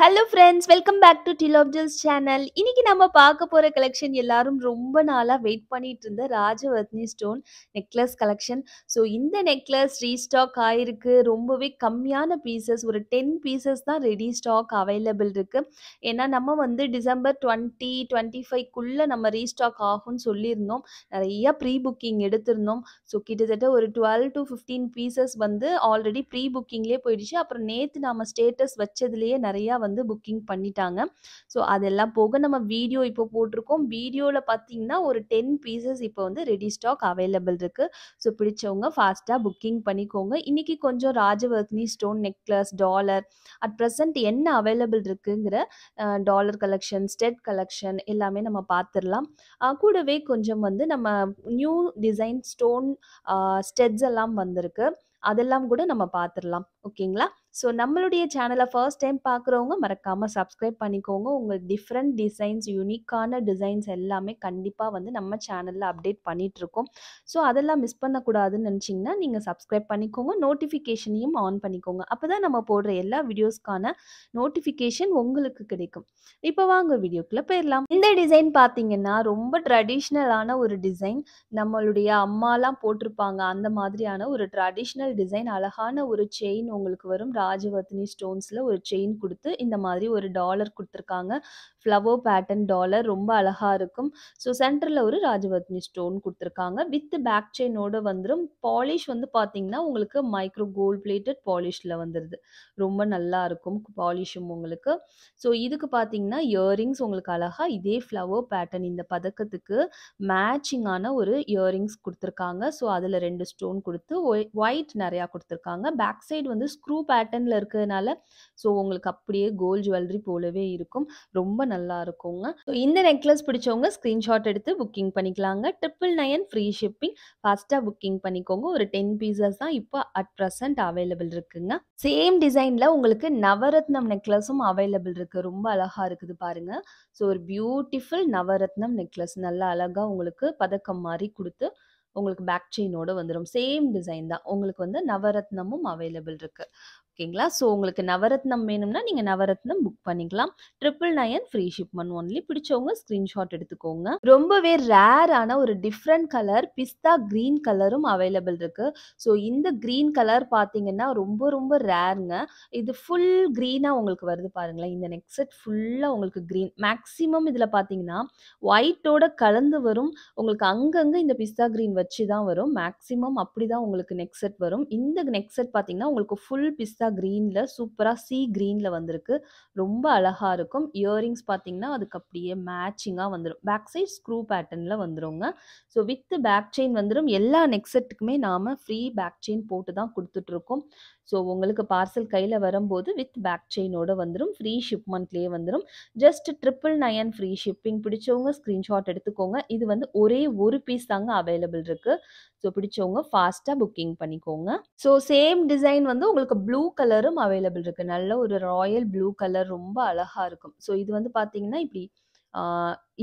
Hello friends, welcome back to டில் of ஜெல்ஸ் channel. இன்னைக்கு நம்ம பார்க்க போற கலெக்ஷன் எல்லாரும் ரொம்ப நாளா வெயிட் பண்ணிட்டு இருந்த ராஜவர்த்தினி ஸ்டோன் நெக்லஸ் கலெக்ஷன். ஸோ இந்த நெக்லஸ் ரீஸ்டாக் ஆயிருக்கு. ரொம்பவே கம்மியான பீசஸ், ஒரு 10 பீசஸ் தான் ரெடி ஸ்டாக் அவைலபிள் இருக்கு. ஏன்னா நம்ம வந்து டிசம்பர் 2025க்குள்ள நம்ம ரீஸ்டாக் ஆகும்னு சொல்லியிருந்தோம். நிறைய ப்ரீ புக்கிங் எடுத்திருந்தோம். ஸோ கிட்டத்தட்ட ஒரு 12 to 15 பீசஸ் வந்து ஆல்ரெடி ப்ரீ புக்கிங்லேயே போயிடுச்சு. அப்புறம் நேற்று நம்ம ஸ்டேட்டஸ் வச்சதுலேயே நிறையா வந்து புக்கிங் பண்ணிட்டாங்க. ஸோ அதெல்லாம் போக நம்ம வீடியோ இப்போ போட்டிருக்கோம். வீடியோவில் பார்த்தீங்கன்னா ஒரு 10 பீசஸ் இப்போ வந்து ரெடி ஸ்டாக் அவைலபிள் இருக்குது. ஸோ பிடிச்சவங்க ஃபாஸ்ட்டாக புக்கிங் பண்ணிக்கோங்க. இன்றைக்கி கொஞ்சம் Rajavarthini stone necklace, dollar at present என்ன அவைலபிள் இருக்குங்கிற டாலர் கலெக்ஷன், ஸ்டெட் கலெக்ஷன் எல்லாமே நம்ம பார்த்துடலாம். கூடவே கொஞ்சம் வந்து நம்ம நியூ டிசைன் ஸ்டோன் ஸ்டெட்ஸ் எல்லாம் வந்திருக்கு. அதெல்லாம் கூட நம்ம பார்த்துடலாம். ஓகேங்களா? ஸோ நம்மளுடைய சேனலை ஃபர்ஸ்ட் டைம் பார்க்குறவங்க மறக்காமல் சப்ஸ்கிரைப் பண்ணிக்கோங்க. உங்கள் டிஃப்ரெண்ட் டிசைன்ஸ், யூனிக்கான டிசைன்ஸ் எல்லாமே கண்டிப்பாக வந்து நம்ம சேனலில் அப்டேட் பண்ணிகிட்ருக்கோம். ஸோ அதெல்லாம் மிஸ் பண்ணக்கூடாதுன்னு நினச்சிங்கன்னா நீங்கள் சப்ஸ்கிரைப் பண்ணிக்கோங்க. நோட்டிஃபிகேஷனையும் ஆன் பண்ணிக்கோங்க. அப்போ தான் நம்ம போடுற எல்லா வீடியோஸ்க்கான நோட்டிஃபிகேஷன் உங்களுக்கு கிடைக்கும். இப்போ வாங்க வீடியோக்குள்ளே போயிடலாம். இந்த டிசைன் பார்த்தீங்கன்னா ரொம்ப ட்ரெடிஷ்னலான ஒரு டிசைன். நம்மளுடைய அம்மாலாம் போட்டிருப்பாங்க அந்த மாதிரியான ஒரு ட்ரெடிஷ்னல் டிசைன். அழகான ஒரு செயின் உங்களுக்கு வரும். ராஜவர்த்தினி ஸ்டோன்ஸில் ஒரு செயின் கொடுத்து இந்த மாதிரி ஒரு டாலர் கொடுத்துருக்காங்க. ஃப்ளவர் பேட்டர்ன் டாலர் ரொம்ப அழகாக இருக்கும். ஸோ சென்டரில் ஒரு ராஜவர்த்தினி ஸ்டோன் கொடுத்துருக்காங்க. வித் பேக் செயினோட வந்துடும். பாலிஷ் வந்து பார்த்தீங்கன்னா உங்களுக்கு மைக்ரோ கோல்ட் பிளேட்டட் பாலிஷில் வந்துடுது. ரொம்ப நல்லா இருக்கும் பாலிஷும் உங்களுக்கு. ஸோ இதுக்கு பார்த்தீங்கன்னா இயரிங்ஸ் உங்களுக்கு அழகாக இதே ஃப்ளவர் பேட்டர்ன் இந்த பதக்கத்துக்கு மேட்சிங்கான ஒரு இயரிங்ஸ் கொடுத்துருக்காங்க. ஸோ அதில் 2 ஸ்டோன் கொடுத்து ஒயிட் நிறையா கொடுத்துருக்காங்க. பேக் சைடு வந்து ஸ்க்ரூ பேட்டர்னில் இருக்கிறதுனால ஸோ உங்களுக்கு அப்படியே கோல்ட் ஜுவல்லரி போலவே இருக்கும். ரொம்ப நல்லா இருக்குங்க. ஸோ இந்த நெக்லஸ் பிடிச்சவங்க ஸ்க்ரீன்ஷாட் எடுத்து புக்கிங் பண்ணிக்கலாங்க. 999 ஃப்ரீ ஷிப்பிங். ஃபாஸ்ட்டாக புக்கிங் பண்ணிக்கோங்க. ஒரு 10 பீசஸ் தான் இப்போ அட் ப்ரெசன்ட் அவைலபிள் இருக்குங்க. சேம் டிசைனில் உங்களுக்கு நவரத்னம் நெக்லஸும் அவைலபிள் இருக்குது. ரொம்ப அழகாக இருக்குது பாருங்கள். ஸோ ஒரு பியூட்டிஃபுல் நவரத்னம் நெக்லஸ் நல்லா அழகாக உங்களுக்கு பதக்கம் மாதிரி கொடுத்து உங்களுக்கு பேக் செயினோட வந்துடும். சேம் டிசைன் தான். உங்களுக்கு வந்து நவரத்னமும் அவைலபிள் இருக்குது. ஓகேங்களா? ஸோ உங்களுக்கு நவரத்னம் வேணும்னா நீங்கள் நவரத்னம் புக் பண்ணிக்கலாம். 999 ஃப்ரீ ஷிப்மெண்ட் ஒன்லி. பிடிச்சவங்க ஸ்க்ரீன்ஷாட் எடுத்துக்கோங்க. ரொம்பவே ரேரான ஒரு டிஃப்ரெண்ட் கலர் பிஸ்தா க்ரீன் கலரும் அவைலபிள் இருக்குது. ஸோ இந்த க்ரீன் கலர் பார்த்தீங்கன்னா ரொம்ப ரொம்ப ரேருங்க. இது ஃபுல் க்ரீனாக உங்களுக்கு வருது பாருங்களேன். இந்த நெக் செட் ஃபுல்லாக உங்களுக்கு க்ரீன். மேக்ஸிமம் இதில் பார்த்தீங்கன்னா ஒயிட்டோட கலந்து வரும். உங்களுக்கு அங்கங்கே இந்த பிஸ்தா க்ரீன் வச்சு தான் வரும். மேக்ஸிமம் அப்படி தான் உங்களுக்கு நெக் செட் வரும். இந்த நெக் செட் பார்த்தீங்கன்னா உங்களுக்கு ஃபுல் பிஸ்தா க்ரீனில் சூப்பராக சி க்ரீனில் வந்திருக்கு. ரொம்ப அழகாக இருக்கும். இயரிங்ஸ் பார்த்தீங்கன்னா அதுக்கு அப்படியே மேட்சிங்காக வந்துடும். பேக் சைட் ஸ்க்ரூ பேட்டர்னில் வந்துடுங்க. ஸோ வித் பேக் செயின் வந்துடும். எல்லா நெக் செட்டுக்குமே நாம் ஃப்ரீ பேக் செயின் போட்டு தான் கொடுத்துட்ருக்கோம். ஸோ உங்களுக்கு பார்சல் கையில் வரும்போது வித் பேக் செயினோட வந்துடும். ஃப்ரீ ஷிப்மெண்ட்லேயே வந்துடும். Just 999 free shipping. பிடிச்சவங்க ஸ்க்ரீன்ஷாட் எடுத்துக்கோங்க. இது வந்து ஒரே ஒரு பீஸ் தாங்க அவைலபிள் இருக்குது. ஸோ பிடிச்சவங்க ஃபாஸ்ட்டாக புக்கிங் பண்ணிக்கோங்க. ஸோ சேம் டிசைன் வந்து உங்களுக்கு ப்ளூ கலரும் அவைலபிள் இருக்குது. நல்ல ஒரு ராயல் ப்ளூ கலர் ரொம்ப அழகாக இருக்கும். ஸோ இது வந்து பார்த்தீங்கன்னா இப்படி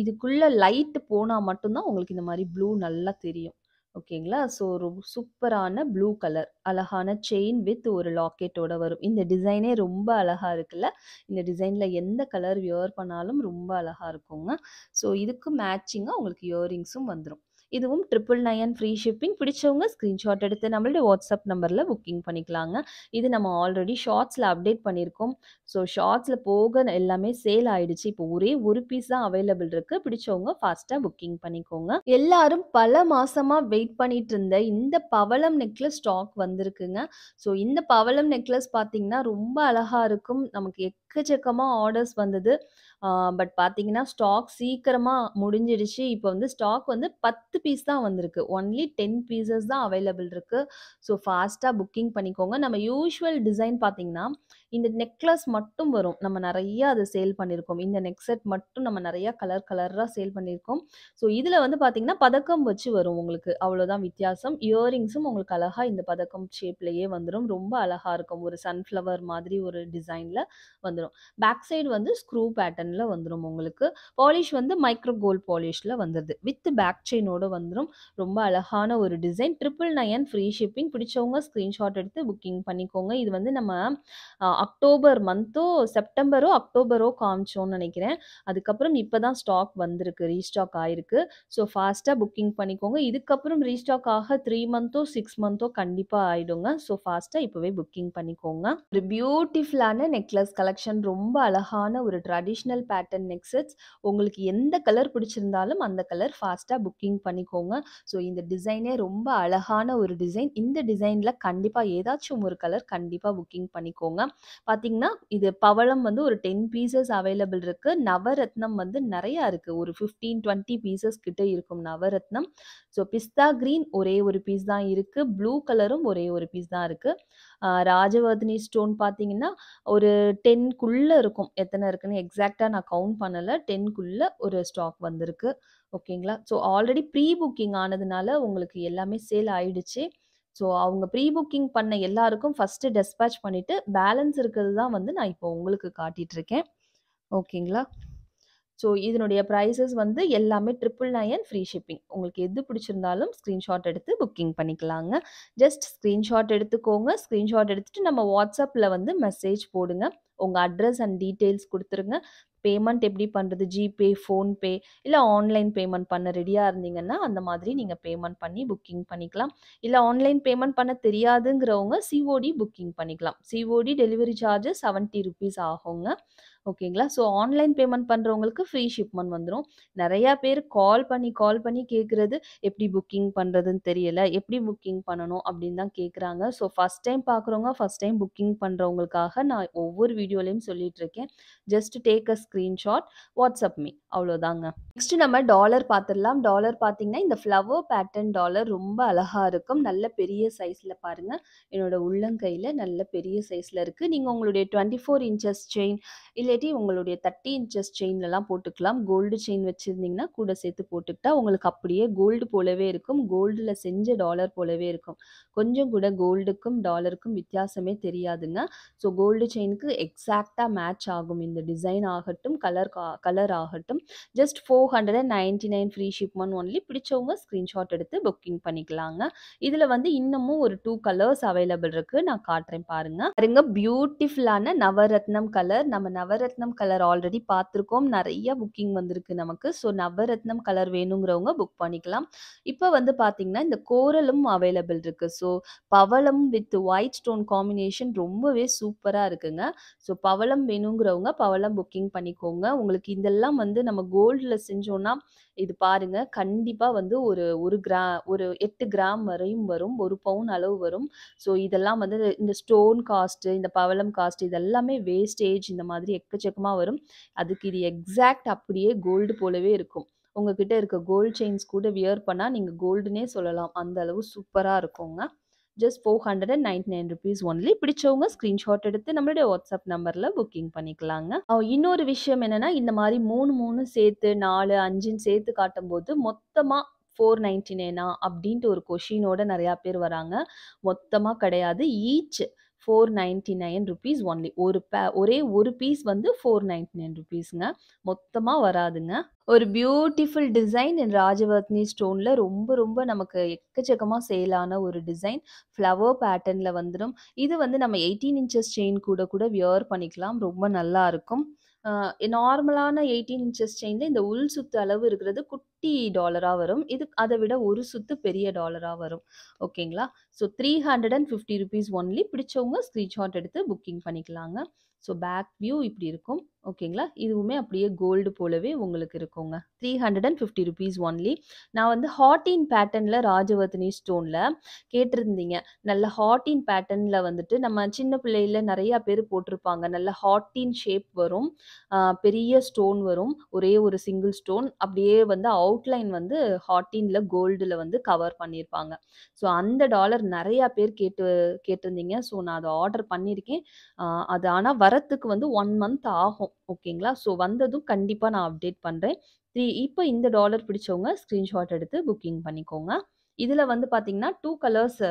இதுக்குள்ளே லைட்டு போனால் மட்டும்தான் உங்களுக்கு இந்த மாதிரி ப்ளூ நல்லா தெரியும். ஓகேங்களா? ஸோ ஒரு சூப்பரான ப்ளூ கலர் அழகான செயின் வித் ஒரு லாக்கெட்டோட வரும். இந்த டிசைனே ரொம்ப அழகாக இருக்குல்ல. இந்த டிசைனில் எந்த கலர் வியர் பண்ணாலும் ரொம்ப அழகாக இருக்குங்க. ஸோ இதுக்கு மேட்சிங்காக உங்களுக்கு இயரிங்ஸும் வந்துடும். இதுவும் 999 ஃப்ரீ ஷிப்பிங். பிடிச்சவங்க ஸ்க்ரீன்ஷாட் எடுத்து நம்மளுடைய வாட்ஸ்அப் நம்பரில் புக்கிங் பண்ணிக்கலாங்க. இது நம்ம ஆல்ரெடி ஷார்ட்ஸில் அப்டேட் பண்ணியிருக்கோம். ஸோ ஷார்ட்ஸில் போக எல்லாமே சேல் ஆயிடுச்சு. இப்போ ஒரே ஒரு பீஸ் தான் அவைலபிள் இருக்குது. பிடிச்சவங்க ஃபாஸ்ட்டாக புக்கிங் பண்ணிக்கோங்க. எல்லாரும் பல மாசமாக வெயிட் பண்ணிட்டு இருந்த இந்த பவளம் நெக்லஸ் ஸ்டாக் வந்திருக்குங்க. ஸோ இந்த பவளம் நெக்லஸ் பார்த்தீங்கன்னா ரொம்ப அழகாக இருக்கும். நமக்கு எக்கச்சக்கமாக ஆர்டர்ஸ் வந்தது. பட் பார்த்தீங்கன்னா ஸ்டாக் சீக்கிரமாக முடிஞ்சிடுச்சு. இப்போ வந்து ஸ்டாக் வந்து 10 பீஸ் தான் வந்திருக்கு. ஒன்லி 10 பீசஸ் தான் அவைலபிள் இருக்குது. ஸோ ஃபாஸ்ட்டாக புக்கிங் பண்ணிக்கோங்க. நம்ம யூஷுவல் டிசைன் பார்த்தீங்கன்னா இந்த நெக்லஸ் மட்டும் வரும். நம்ம நிறைய அதை சேல் பண்ணியிருக்கோம். இந்த நெக் செட் மட்டும் நம்ம நிறைய கலர் கலராக சேல் பண்ணியிருக்கோம். ஸோ இதில் வந்து பார்த்தீங்கன்னா பதக்கம் வச்சு வரும் உங்களுக்கு. அவ்வளோதான் வித்தியாசம். இயரிங்ஸும் உங்களுக்கு அழகாக இந்த பதக்கம் ஷேப்லேயே வந்துடும். ரொம்ப அழகாக இருக்கும். ஒரு சன்ஃப்ளவர் மாதிரி ஒரு டிசைனில் வந்துடும். பேக் சைடு வந்து ஸ்க்ரூ பேட்டர்னில் வந்துடும் உங்களுக்கு. பாலிஷ் வந்து மைக்ரோ கோல்ட் பாலிஷில் வந்துடுது. வித் பேக் செயினோட வந்துடும். ரொம்ப அழகான ஒரு டிசைன். 999 free shipping. பிடிச்சவங்க ஸ்க்ரீன்ஷாட் எடுத்து புக்கிங் பண்ணிக்கோங்க. இது வந்து நம்ம அக்டோபர் மந்த்தோ, செப்டம்பரோ, அக்டோபரோ காமிச்சோம்னு நெனைக்கிறேன். அதுக்கப்புறம் இப்ப தான் ஸ்டாக் வந்திருக்கு. ரீஸ்டாக் ஆயிருக்கு. ஸோ ஃபாஸ்ட்டா புக்கிங் பண்ணிக்கோங்க. இதுக்கப்புறம் ரீஸ்டாக் ஆக 3 மந்த்தோ, 6 மந்த்தோ கண்டிப்பா ஆயிடுங்க. ஸோ ஃபாஸ்ட்டா இப்பவே புக்கிங் பண்ணிக்கோங்க. ஒரு பியூட்டிஃபுல்லான நெக்லஸ் கலெக்ஷன். ரொம்ப அழகான ஒரு ட்ரெடிஷனல் பேட்டர்ன் நெக் செட்ஸ். உங்களுக்கு எந்த கலர் பிடிச்சிருந்தாலும் அந்த கலர் ஃபாஸ்ட்டா புக்கிங் பண்ணிக்கோங்க. ஸோ இந்த டிசைனே ரொம்ப அழகான ஒரு டிசைன். இந்த டிசைன்ல கண்டிப்பா ஏதாச்சும் ஒரு கலர் கண்டிப்பா புக்கிங் பண்ணிக்கோங்க. பார்த்தீங்கன்னா, இது பவளம் வந்து ஒரு 10 பீசஸ் அவைலபிள் இருக்கு. நவரத்னம் வந்து நெறையா இருக்கு. ஒரு 15, 20 பீசஸ் கிட்ட இருக்கும் நவரத்னம். ஸோ பிஸ்தா கிரீன் ஒரே ஒரு பீஸ் தான் இருக்கு. ப்ளூ கலரும் ஒரே ஒரு பீஸ் தான் இருக்கு. ராஜவர்தினி ஸ்டோன் பார்த்தீங்கன்னா, ஒரு 10க்குள்ள இருக்கும். எத்தன இருக்குன்னு எக்ஸாக்ட்டா நான் கவுண்ட் பண்ணல. 10க்குள்ள ஒரு ஸ்டாக் வந்திருக்கு. ஓகேங்களா? ஸோ ஆல்ரெடி ப்ரீ புக்கிங் ஆனதுனால உங்களுக்கு எல்லாமே சேல் ஆயிடுச்சு. ஸோ அவங்க ப்ரீ புக்கிங் பண்ண எல்லாருக்கும் ஃபர்ஸ்ட்டு டெஸ்பேட்ச் பண்ணிட்டு, பேலன்ஸ் இருக்கிறது தான் வந்து நான் இப்போ உங்களுக்கு காட்டிட்டுருக்கேன். ஓகேங்களா? ஸோ இதனுடைய பிரைஸஸ் வந்து எல்லாமே 999 ஃப்ரீ ஷிப்பிங். உங்களுக்கு எது பிடிச்சிருந்தாலும் ஸ்க்ரீன்ஷாட் எடுத்து புக்கிங் பண்ணிக்கலாங்க. ஜஸ்ட் ஸ்க்ரீன்ஷாட் எடுத்துக்கோங்க. ஸ்க்ரீன்ஷாட் எடுத்துட்டு நம்ம வாட்ஸ்அப்ல வந்து மெசேஜ் போடுங்க. உங்க அட்ரஸ் அண்ட் டீட்டெயில்ஸ் குடுத்துருங்க. பேமெண்ட் எப்படி பண்றது? ஜிபே, ஃபோன்பே இல்ல ஆன்லைன் பேமெண்ட் பண்ண ரெடியா இருந்தீங்கன்னா, அந்த மாதிரி நீங்க பேமெண்ட் பண்ணி புக்கிங் பண்ணிக்கலாம். இல்ல ஆன்லைன் பேமெண்ட் பண்ண தெரியாதுங்கிறவங்க சிஓடி புக்கிங் பண்ணிக்கலாம். சிஓடி டெலிவரி சார்ஜஸ் ₹70 ஆகுங்க. ஓகேங்களா? ஸோ ஆன்லைன் பேமெண்ட் பண்றவங்களுக்கு ஃப்ரீ ஷிப்மெண்ட் வந்துரும். நெறையா பேர் கால் பண்ணி கேட்கறது, எப்படி புக்கிங் பண்றதுன்னு தெரியல. எப்படி புக்கிங் பண்ணணும் அப்படின்னு தான் கேட்குறாங்க. ஸோ ஃபர்ஸ்ட் டைம் பார்க்குறவங்க, ஃபர்ஸ்ட் டைம் புக்கிங் பண்றவங்களுக்காக நான் ஒவ்வொரு வீடியோலயும் சொல்லிட்டு இருக்கேன். Just take a screenshot, WhatsApp me அவ்வளோதாங்க. நெக்ஸ்ட் நம்ம டாலர் பார்த்துடலாம். டாலர் பார்த்தீங்கன்னா, இந்த ஃப்ளவர் பேட்டர்ன் டாலர் ரொம்ப அழகா இருக்கும். நல்ல பெரிய சைஸ்ல பாருங்க. என்னோட உள்ளங்கையில நல்ல பெரிய சைஸ்ல இருக்கு. நீங்க உங்களுடைய 24 இன்ச்சஸ் செயின் இல்லாட்டி உங்களுடைய 30 இன்ச்சஸ் செயின்லலாம் போட்டுக்கலாம். கோல்டு செயின் வச்சிருந்தீங்கன்னா கூட சேர்த்து போட்டுக்கிட்டா உங்களுக்கு அப்படியே கோல்டு போலவே இருக்கும். கோல்டுல செஞ்ச டாலர் போலவே இருக்கும். கொஞ்சம் கூட கோல்டுக்கும் டாலருக்கும் வித்தியாசமே தெரியாதுங்க. ஸோ கோல்டு செயினுக்கு எக்ஸாக்ட்டா மேட்ச் ஆகும். இந்த டிசைன் ஆகட்டும், கலர் ஆகட்டும். Just 499 free shipment only. பிடிச்சவங்க ஸ்கிரீன்ஷாட் எடுத்து புக்கிங் பண்ணிக்கலாங்க. இதுல வந்து இன்னமும் ஒரு 2 கலர்ஸ் அவைலபிள் இருக்கு. நான் காட்டுறேன் பாருங்க. பாருங்க பியூட்டிஃபுல்லான நவரத்னம் கலர். நம்ம நவரத்னம் கலர் ஆல்ரெடி பார்த்துருக்கோம். நெறைய புக்கிங் வந்திருக்கு நமக்கு. ஸோ நவரத்னம் கலர் வேணுங்கிறவங்க புக் பண்ணிக்கலாம். இப்ப வந்து பார்த்தீங்கன்னா, இந்த கோரலும் அவைலபிள் இருக்கு. ஸோ பவளம் வித் ஒயிட் ஸ்டோன் காம்பினேஷன் ரொம்பவே சூப்பரா இருக்குங்க. ஸோ பவளம் வேணுங்கிறவங்க பவளம் புக்கிங் பண்ணிக்கோங்க. உங்களுக்கு இதெல்லாம் வந்து நம்ம கோல்டுல செஞ்சோம்னா, இது பாருங்க கண்டிப்பா வந்து ஒரு 8 கிராம் வரையும் வரும். 1 பவுன் அளவு வரும். ஸோ இதெல்லாம் வந்து இந்த ஸ்டோன் காஸ்ட்டு, இந்த பவளம் காஸ்ட் இது எல்லாமே வேஸ்டேஜ் இந்த மாதிரி எக்கச்சக்கமா வரும். அதுக்கு இது எக்ஸாக்ட் அப்படியே கோல்டு போலவே இருக்கும். உங்ககிட்ட இருக்க கோல்ட் செயின்ஸ் கூட வியர் பண்ணா நீங்க கோல்டுன்னே சொல்லலாம். அந்த அளவு சூப்பரா இருக்குங்க. Just ₹499 only. பிடிச்சவங்க ஸ்கிரீன்ஷாட் எடுத்து நம்மளுடைய வாட்ஸ்அப் நம்பர்ல புக்கிங் பண்ணிக்கலாங்க. இன்னொரு விஷயம் என்னன்னா, இந்த மாரி 3, 3 சேர்த்து 4, 5ன்னு சேர்த்து காட்டும்போது மொத்தமா 499 அப்படின்ட்டு ஒரு கொஷினோட நெறையா பேர் வராங்க. மொத்தமா கிடையாது. Each ₹499 only. ஒரே ஒரு பீஸ் வந்து ₹499ங்க. மொத்தமா வராதுங்க. ஒரு பியூட்டிஃபுல் டிசைன் இன் ராஜவர்தினி ஸ்டோன்ல ரொம்ப ரொம்ப நமக்கு எக்கச்சக்கமா சேல் ஆன ஒரு டிசைன். ஃப்ளவர் பேட்டர்ன்ல வந்துரும். இது வந்து நம்ம 18 இன்ச்சஸ் செயின் கூட கூட வியர் பண்ணிக்கலாம். ரொம்ப நல்லா இருக்கும். நார்மலான 18 இன்ச்சஸ் செயின்ல இந்த உள் சுத்து அளவு இருக்கிறது குட்டி டாலரா வரும். இது அத விட ஒரு சுத்து பெரிய டாலரா வரும். ஓகேங்களா? So ₹350 only. பிடிச்சவங்க ஸ்கிரீன்ஷாட் எடுத்து புக்கிங் பண்ணிக்கலாங்க. ஸோ பேக் வியூ இப்படி இருக்கும். ஓகேங்களா? இதுவுமே அப்படியே கோல்டு போலவே உங்களுக்கு இருக்குங்க. ₹350 ஒன்லி. நான் வந்து ஹார்டின் பேட்டர்ன்ல ராஜவர்தினி ஸ்டோன்ல கேட்டிருந்தீங்க. நல்ல ஹார்டின் பேட்டர்ன்ல வந்துட்டு நம்ம சின்ன பிள்ளையில நெறைய பேர் போட்டிருப்பாங்க. நல்ல ஹார்டின் ஷேப் வரும். பெரிய ஸ்டோன் வரும். ஒரே ஒரு சிங்கிள் ஸ்டோன். அப்படியே வந்து அவுட்லைன் வந்து ஹார்டின்ல கோல்டுல வந்து கவர் பண்ணியிருப்பாங்க. ஸோ அந்த டாலர் நெறைய பேர் கேட்டிருந்தீங்க. ஸோ நான் அத ஆர்டர் பண்ணியிருக்கேன். அது ஆனா வரத்துக்கு வந்து 1 மந்த் ஆகும். ஓகேங்களா? ஸோ வந்ததும் கண்டிப்பா நான் அப்டேட் பண்றேன். இப்ப இந்த டாலர் பிடிச்சவங்க ஸ்கிரீன்ஷாட் எடுத்து புக்கிங் பண்ணிக்கோங்க. இதுல வந்து பார்த்தீங்கன்னா 2 கலர்ஸ்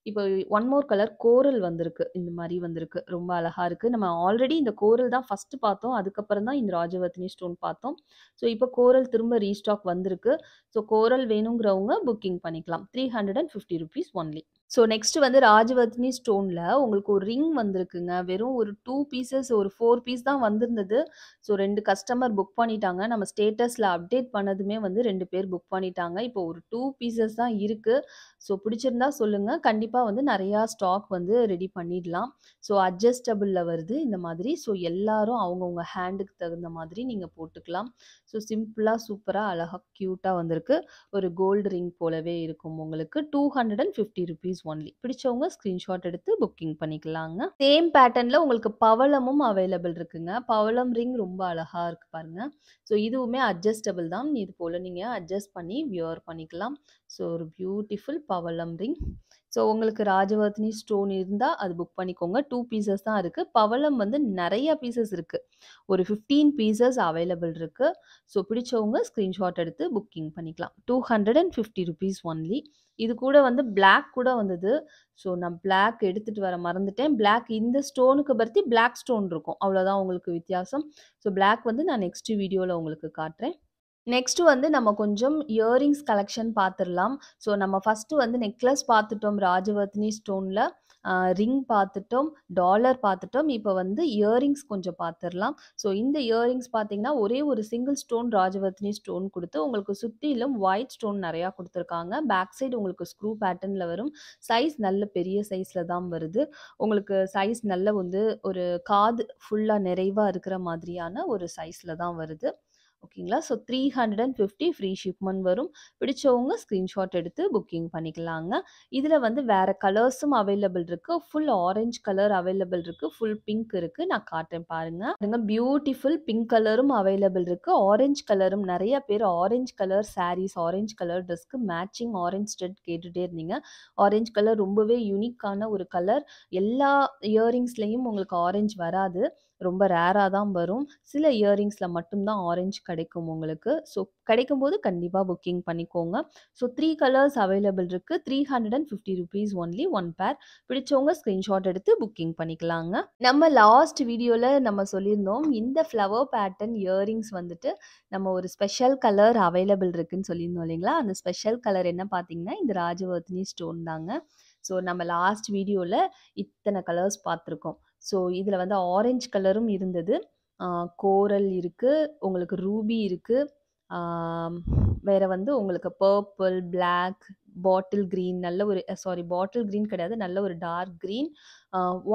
இப்போ ஒன் மோர் கலர் கோரல் வந்திருக்கு. இந்த மாரி வந்திருக்கு. ரொம்ப அழகா இருக்கு. நம்ம ஆல்ரெடி இந்த கோரல் தான் ஃபர்ஸ்ட் பார்த்தோம். அதுக்கப்புறம் தான் இந்த ராஜவர்தினி ஸ்டோன் பார்த்தோம். ஸோ இப்போ கோரல் திரும்ப ரீஸ்டாக் வந்திருக்கு. ஸோ கோரல் வேணுங்கிறவங்க புக்கிங் பண்ணிக்கலாம். ₹350 ஒன்லி. ஸோ நெக்ஸ்ட் வந்து ராஜவர்த்தினி ஸ்டோன்ல உங்களுக்கு ஒரு ரிங் வந்திருக்குங்க. வெறும் ஒரு 2 பீஸஸ் ஒரு 4 பீஸ் தான் வந்திருந்தது. ஸோ 2 கஸ்டமர் புக் பண்ணிட்டாங்க. நம்ம ஸ்டேட்டஸ்ல அப்டேட் பண்ணதுமே வந்து 2 பேர் புக் பண்ணிட்டாங்க. இப்போ ஒரு 2 பீஸஸ் தான் இருக்கு. ஸோ பிடிச்சிருந்தா சொல்லுங்க. கண்டிப்பா வந்து நெறையா ஸ்டாக் வந்து ரெடி பண்ணிடலாம். ஸோ அட்ஜஸ்டபிள்ல வருது இந்த மாதிரி. ஸோ எல்லாரும் அவங்கவங்க ஹேண்டுக்கு தகுந்த மாதிரி நீங்க போட்டுக்கலாம். ஸோ சிம்பிளா, சூப்பரா, அழகா, கியூட்டா வந்திருக்கு. ஒரு கோல்டு ரிங் போலவே இருக்கும் உங்களுக்கு. ₹250 ஒன்லி. பிடிச்சவங்க ஸ்கிரீன்ஷாட் எடுத்து புக்கிங் பண்ணிக்கலாங்க. சேம் பேட்டர்ன்ல உங்களுக்கு பவளமும் அவைலபிள் இருக்குங்க. பவளம் ரிங் ரொம்ப அழகா இருக்கு பாருங்க. ஸோ இதுவுமே அட்ஜஸ்டபிள் தான். இது போல நீங்க அட்ஜஸ்ட் பண்ணி வியர் பண்ணிக்கலாம். ஸோ ஒரு பியூட்டிஃபுல் பவளம் ரிங். ஸோ உங்களுக்கு ராஜவர்த்தினி ஸ்டோன் இருந்தா அது புக் பண்ணிக்கோங்க. 2 பீஸஸ் தான் இருக்கு. பவளம் வந்து நெறைய பீஸஸ் இருக்கு. ஒரு 15 பீஸஸ் அவைலபிள் இருக்கு. ஸோ பிடிச்சவங்க ஸ்கிரீன்ஷாட் எடுத்து புக்கிங் பண்ணிக்கலாம். ₹250 ஒன்லி. இது கூட வந்து பிளாக் கூட வந்தது. ஸோ நான் பிளாக் எடுத்துட்டு வர மறந்துட்டேன். பிளாக் இந்த ஸ்டோனுக்கு பத்தி பிளாக் ஸ்டோன் இருக்கும். அவ்வளோதான் உங்களுக்கு வித்தியாசம். ஸோ பிளாக் வந்து நான் நெக்ஸ்ட் வீடியோல உங்களுக்கு காட்டுறேன். நெக்ஸ்ட் வந்து நம்ம கொஞ்சம் இயரிங்ஸ் கலெக்ஷன் பார்த்துரலாம். ஸோ நம்ம ஃபர்ஸ்ட்டு வந்து நெக்லஸ் பார்த்துட்டோம் ராஜவர்த்தினி ஸ்டோன்ல. ரிங் பார்த்துட்டோம், டாலர் பார்த்துட்டோம். இப்போ வந்து இயரிங்ஸ் கொஞ்சம் பார்த்துரலாம். ஸோ இந்த இயரிங்ஸ் பார்த்தீங்கன்னா, ஒரே ஒரு சிங்கிள் ஸ்டோன் ராஜவர்த்தினி ஸ்டோன் குடுத்து, உங்களுக்கு சுத்திலும் ஒயிட் ஸ்டோன் நெறையா குடுத்துருக்காங்க. பேக் சைடு உங்களுக்கு ஸ்க்ரூ பேட்டர்ன்ல வரும். சைஸ் நல்ல பெரிய சைஸ்ல தான் வருது. உங்களுக்கு சைஸ் நல்ல வந்து ஒரு காது ஃபுல்லா நிறைவா இருக்கிற மாதிரியான ஒரு சைஸ்ல தான் வருது. ஓகேங்களா? ஸோ 350 ஃப்ரீ ஷிப்மெண்ட் வரும். பிடிச்சவங்க ஸ்கிரீன்ஷாட் எடுத்து புக்கிங் பண்ணிக்கலாங்க. இதில வந்து வேற கலர்ஸும் அவைலபிள் இருக்கு. ஃபுல் ஆரஞ்ச் கலர் அவைலபிள் இருக்கு. ஃபுல் பிங்க் இருக்கு. நான் காட்டுறேன் பாருங்க. பாருங்க பியூட்டிஃபுல் பிங்க் கலரும் அவைலபிள் இருக்கு. ஆரஞ்ச் கலரும் நெறைய பேர் orange colour saris, orange colour ட்ரெஸ்க்கு மேட்சிங் ஆரஞ்ச் ஸ்டட் கேட்டுட்டே இருந்தீங்க. ஆரஞ்ச் கலர் ரொம்பவே யூனிக்கான ஒரு கலர். எல்லா இயரிங்ஸ்லயும் உங்களுக்கு ஆரஞ்ச் வராது. ரொம்ப ரேரா தான் வரும். சில இயரிங்ஸ்ல மட்டும் தான் ஆரஞ்ச் கிடைக்கும் உங்களுக்கு. ஸோ கிடைக்கும்போது கண்டிப்பா புக்கிங் பண்ணிக்கோங்க. ஸோ 3 கலர்ஸ் அவைலபிள் இருக்கு. ₹350 ஒன்லி 1 பேர். பிடிச்சவங்க ஸ்கிரீன்ஷாட் எடுத்து புக்கிங் பண்ணிக்கலாங்க. நம்ம லாஸ்ட் வீடியோல நம்ம சொல்லியிருந்தோம். இந்த ஃப்ளவர் பேட்டர்ன் இயரிங்ஸ் வந்துட்டு நம்ம ஒரு ஸ்பெஷல் கலர் அவைலபிள் இருக்குன்னு சொல்லியிருந்தோம் இல்லைங்களா? அந்த ஸ்பெஷல் கலர் என்ன பார்த்தீங்கன்னா, இந்த ராஜவர்த்தினி ஸ்டோன் தாங்க. ஸோ நம்ம லாஸ்ட் வீடியோல இத்தன கலர்ஸ் பார்த்துருக்கோம். ஸோ இதில வந்து ஆரஞ்ச் கலரும் இருந்தது. கோரல் இருக்கு. உங்களுக்கு ரூபி இருக்கு. ஆம், வேற வந்து உங்களுக்கு பர்பிள், பிளாக், பாட்டில் கிரீன் நல்ல ஒரு சாரி பாட்டில் கிரீன் கிடையாது. நல்ல ஒரு dark green,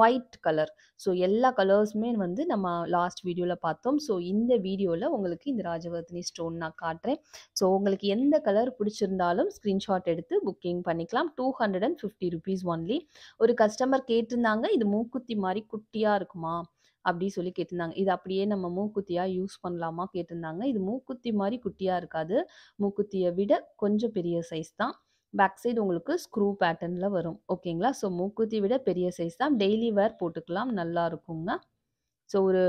white colour. So எல்லா கலர்ஸுமே வந்து நம்ம லாஸ்ட் வீடியோல பார்த்தோம். ஸோ இந்த வீடியோல உங்களுக்கு இந்த ராஜவர்த்தினி ஸ்டோன் நான் காட்டுறேன். ஸோ உங்களுக்கு எந்த கலர் பிடிச்சிருந்தாலும் ஸ்க்ரீன்ஷாட் எடுத்து புக்கிங் பண்ணிக்கலாம். ₹250 ஒன்லி. ஒரு கஸ்டமர் கேட்டிருந்தாங்க, "இது மூக்குத்தி மாரி குட்டியா இருக்குமா?" அப்படி சொல்லி கேட்டிருந்தாங்க. "இது அப்படியே நம்ம மூக்குத்தியா யூஸ் பண்ணலாமா?" கேட்டிருந்தாங்க. இது மூக்குத்தி மாரி குட்டியா இருக்காது. மூக்குத்திய விட கொஞ்சம் பெரிய சைஸ் தான். பேக் சைடு உங்களுக்கு ஸ்க்ரூ பேட்டர்ன்ல வரும். ஓகேங்களா? ஸோ மூக்குத்தி விட பெரிய சைஸ் தான். டெய்லி வேர் போட்டுக்கலாம். நல்லா இருக்குங்க. ஸோ ஒரு